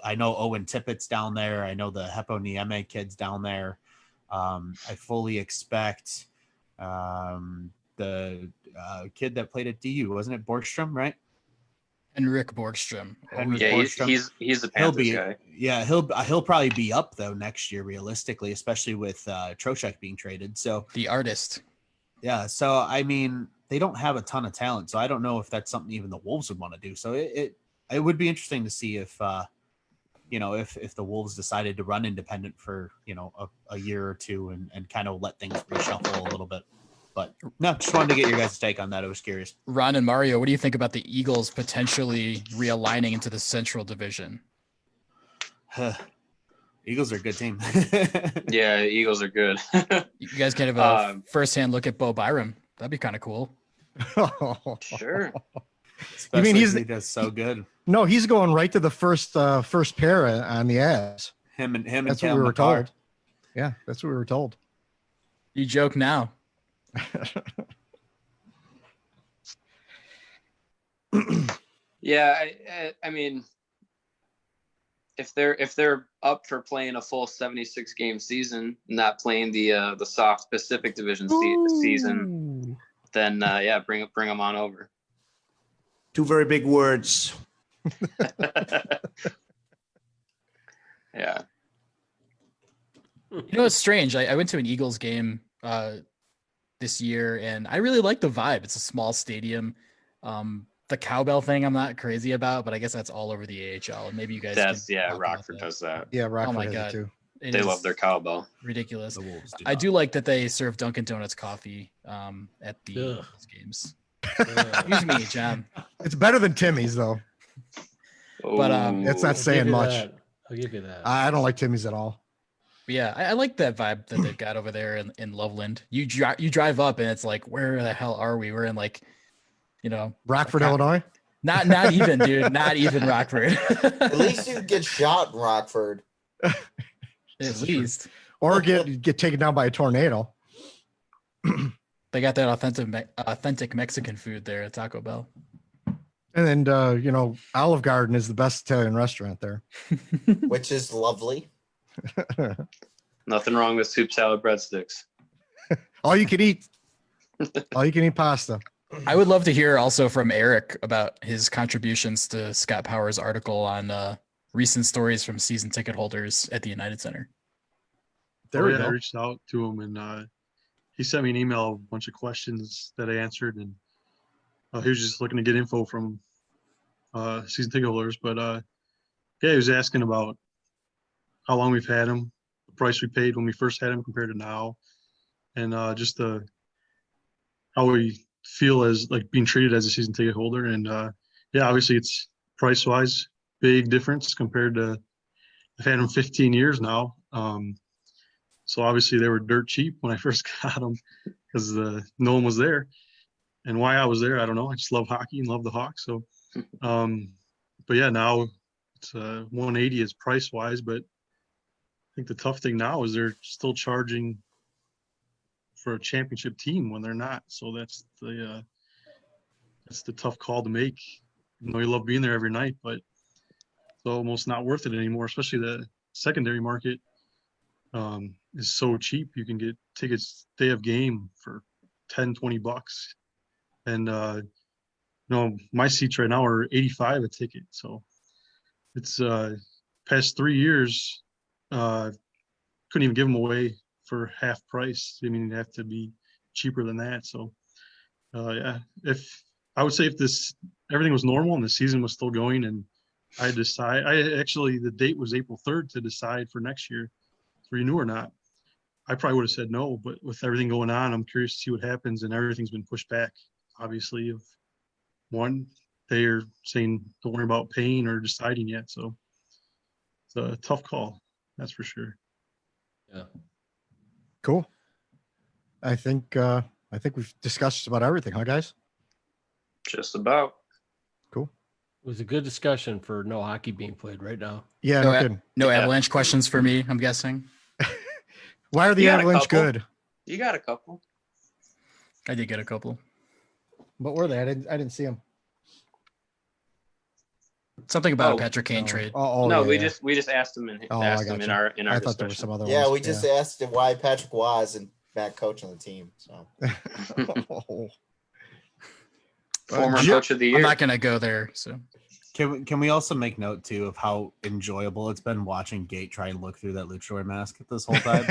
I know Owen Tippett's down there. I know the Hepo Nieme kids down there. I fully expect the kid that played at DU, wasn't it Borgstrom, right? Henrik Borgstrom. Henrik Yeah, Borgstrom. he's the He'll Panthers be, guy. yeah, he'll probably be up though next year, realistically, especially with Trocheck being traded. So The artist. yeah, so I mean, they don't have a ton of talent, so I don't know if that's something even the Wolves would want to do. So it would be interesting to see if if the Wolves decided to run independent for a year or two and kind of let things reshuffle a little bit. But no, just wanted to get your guys' take on that. I was curious. Ron and Mario, what do you think about the Eagles potentially realigning into the Central Division? Eagles are a good team. Yeah, Eagles are good. You guys can have a firsthand look at Bo Byram. That'd be kind of cool. Sure. Especially You mean he does so good. No, he's going right to the first pair on the ass. Him and That's Cam what we were McCarr. told. Yeah, that's what we were told. You joke now. Yeah, I mean, if they're up for playing a full 76 game season, not playing the soft Pacific Division season, then yeah, bring them on over. Two very big words. Yeah. You know, it's strange. I went to an Eagles game this year, and I really like the vibe. It's a small stadium. The cowbell thing I'm not crazy about, but I guess that's all over the AHL. And maybe you guys. Rockford does that. Yeah, Rockford Oh my has God. it too. They love their cowbell. Ridiculous. The Wolves do I not. do like that they serve Dunkin' Donuts coffee at the Ugh. Eagles games. Excuse me, John. It's better than Timmy's though. But, It's not I'll saying give you much. that. I'll give you that. I don't like Timmy's at all. But yeah, I like that vibe that they've got over there in Loveland. You drive up and it's like, where the hell are we? We're in like, Rockford, like, Illinois. not even, dude. Not even Rockford. At least you get shot in Rockford. At least Or get taken down by a tornado. they got that authentic Mexican food there at Taco Bell. And then Olive Garden is the best Italian restaurant there. Which is lovely. Nothing wrong with soup, salad, breadsticks. All you can eat. All you can eat pasta. I would love to hear also from Eric about his contributions to Scott Power's article on recent stories from season ticket holders at the United Center. There we I go. reached out to him and he sent me an email, a bunch of questions that I answered, and he was just looking to get info from season ticket holders. But yeah, he was asking about how long we've had him, the price we paid when we first had him compared to now, and just how we feel as like being treated as a season ticket holder. And yeah, obviously it's price wise, big difference compared to I've had them 15 years now. So obviously they were dirt cheap when I first got them because no one was there. And why I was there, I don't know. I just love hockey and love the Hawks. So, but yeah, now it's 180 is price wise. But I think the tough thing now is they're still charging for a championship team when they're not. So that's the tough call to make. You know, you love being there every night, but it's almost not worth it anymore. Especially the secondary market is so cheap. You can get tickets day of game for $10-20. And my seats right now are $85 a ticket. So it's past 3 years, couldn't even give them away for half price. I mean, it'd have to be cheaper than that. So yeah, if I would say if everything was normal and the season was still going and the date was April 3rd to decide for next year to renew or not, I probably would have said no. But with everything going on, I'm curious to see what happens, and everything's been pushed back. Obviously, they are saying don't worry about paying or deciding yet. So it's a tough call, that's for sure. Yeah. Cool. I think we've discussed just about everything, huh, guys? Just about. Cool. It was a good discussion for no hockey being played right now. Yeah, no kidding. No Avalanche questions for me, I'm guessing. Why are the You got a Avalanche couple. good? You got a couple. I did get a couple. What were they? I didn't see them. Something about Oh. a Patrick Kane trade. No, yeah, we yeah. just asked him in I asked him in our I thought there was discussion. some other Yeah, ones. we just asked him why Patrick was and back coaching the team. So Oh. Former Jim- coach of the I'm year. not gonna go there. So Can we also make note too of how enjoyable it's been watching Gate try and look through that luchador mask this whole time?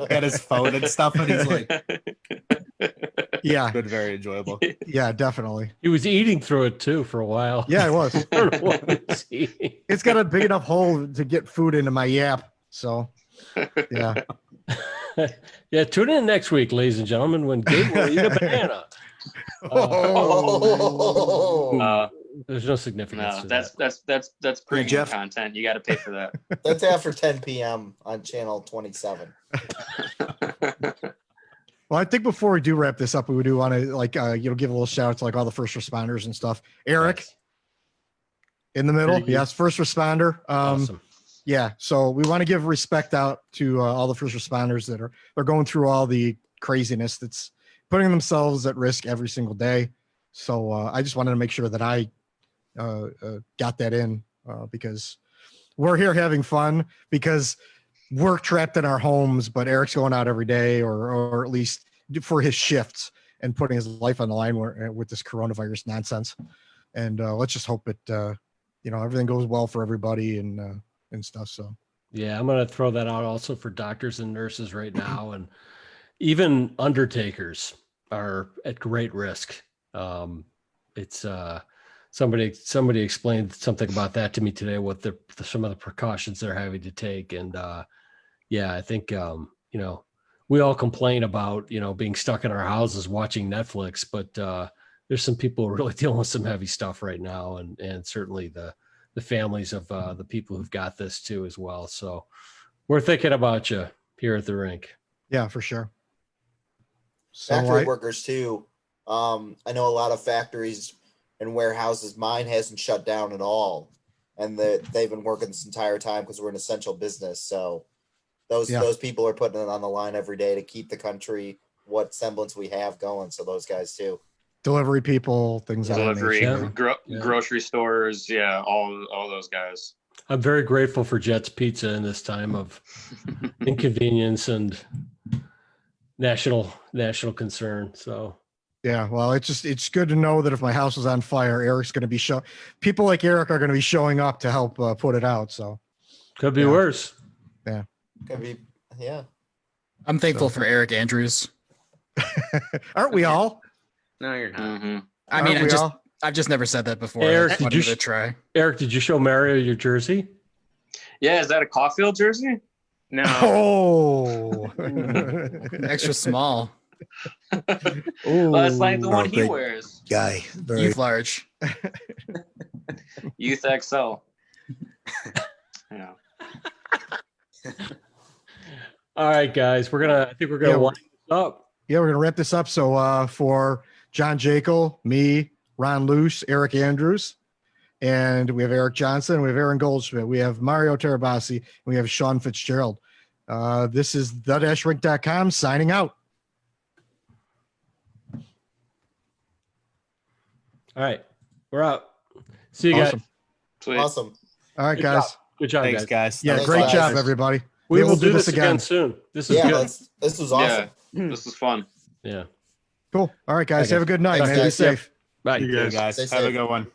Got his phone and stuff, and he's like, Yeah, it's been very enjoyable. yeah, definitely. He was eating through it too for a while. Yeah, it was. I don't know what he was eating. It's got a big enough hole to get food into my yap. So, yeah. Yeah, tune in next week, ladies and gentlemen, when Gabe will eat a banana. Oh. There's no significance. No, to that's premium Jeff. content. You got to pay for that. that's after 10 p.m. on channel 27. Well, I think before we do wrap this up, we do want to give a little shout out to like all the first responders and stuff. Eric Yes. in the middle. Thank you. Yes. First responder. Awesome. Yeah. So we want to give respect out to all the first responders that are going through all the craziness that's putting themselves at risk every single day. So I just wanted to make sure that I got that in because we're here having fun because we're trapped in our homes, but Eric's going out every day or at least for his shifts and putting his life on the line with this coronavirus nonsense. And let's just hope it, everything goes well for everybody and stuff. So, Yeah, I'm going to throw that out also for doctors and nurses right now. And even undertakers are at great risk. It's somebody explained something about that to me today, what some of the precautions they're having to take. And I think, we all complain about, being stuck in our houses watching Netflix, but there's some people really dealing with some heavy stuff right now. And certainly the families of the people who've got this too, as well. So we're thinking about you here at the rink. yeah, for sure. So Factory workers too. I know a lot of factories and warehouses. Mine hasn't shut down at all, and they've been working this entire time because we're an essential business. So those people are putting it on the line every day to keep the country what semblance we have going. So those guys too. Delivery people, things like that. Delivery, Yeah. grocery stores, all those guys. I'm very grateful for Jet's Pizza in this time of inconvenience and national concern. So Yeah, well, it's good to know that if my house is on fire, Eric's going to be people like Eric are going to be showing up to help put it out. So could be worse. Could be, yeah. I'm thankful for Eric Andrews. aren't we all? No, you're not. Mm-hmm. I mean, Aren't we all? I've just never said that before. Eric, I did wanted you to try? Eric, did you show Mario your jersey? Yeah, is that a Caulfield jersey? No. Oh, Extra small, Well, that's like the one he great. wears. Guy, very youth large. Youth XL. Yeah. All right, guys, I think we're gonna Yeah, wind this up. Yeah, we're going to wrap this up. So for John Jaeckel, me, Ron Luce, Eric Andrews, and we have Eric Johnson, we have Aaron Goldschmidt, we have Mario Tirabassi, and we have Sean Fitzgerald. This is the-rink.com signing out. All right, we're out. See you Awesome. guys. Sweet. Awesome. All right, guys. Good job, Thanks, guys. guys. Yeah, Thanks, great guys. job, everybody. We will will do this again soon. This is Yeah, good. this was awesome. Yeah, this is fun. Yeah. Cool. All right, guys. Okay. Have a good night, Thanks, man. Be guys. safe. Bye. You Hey, guys. guys, Stay have a safe. good one.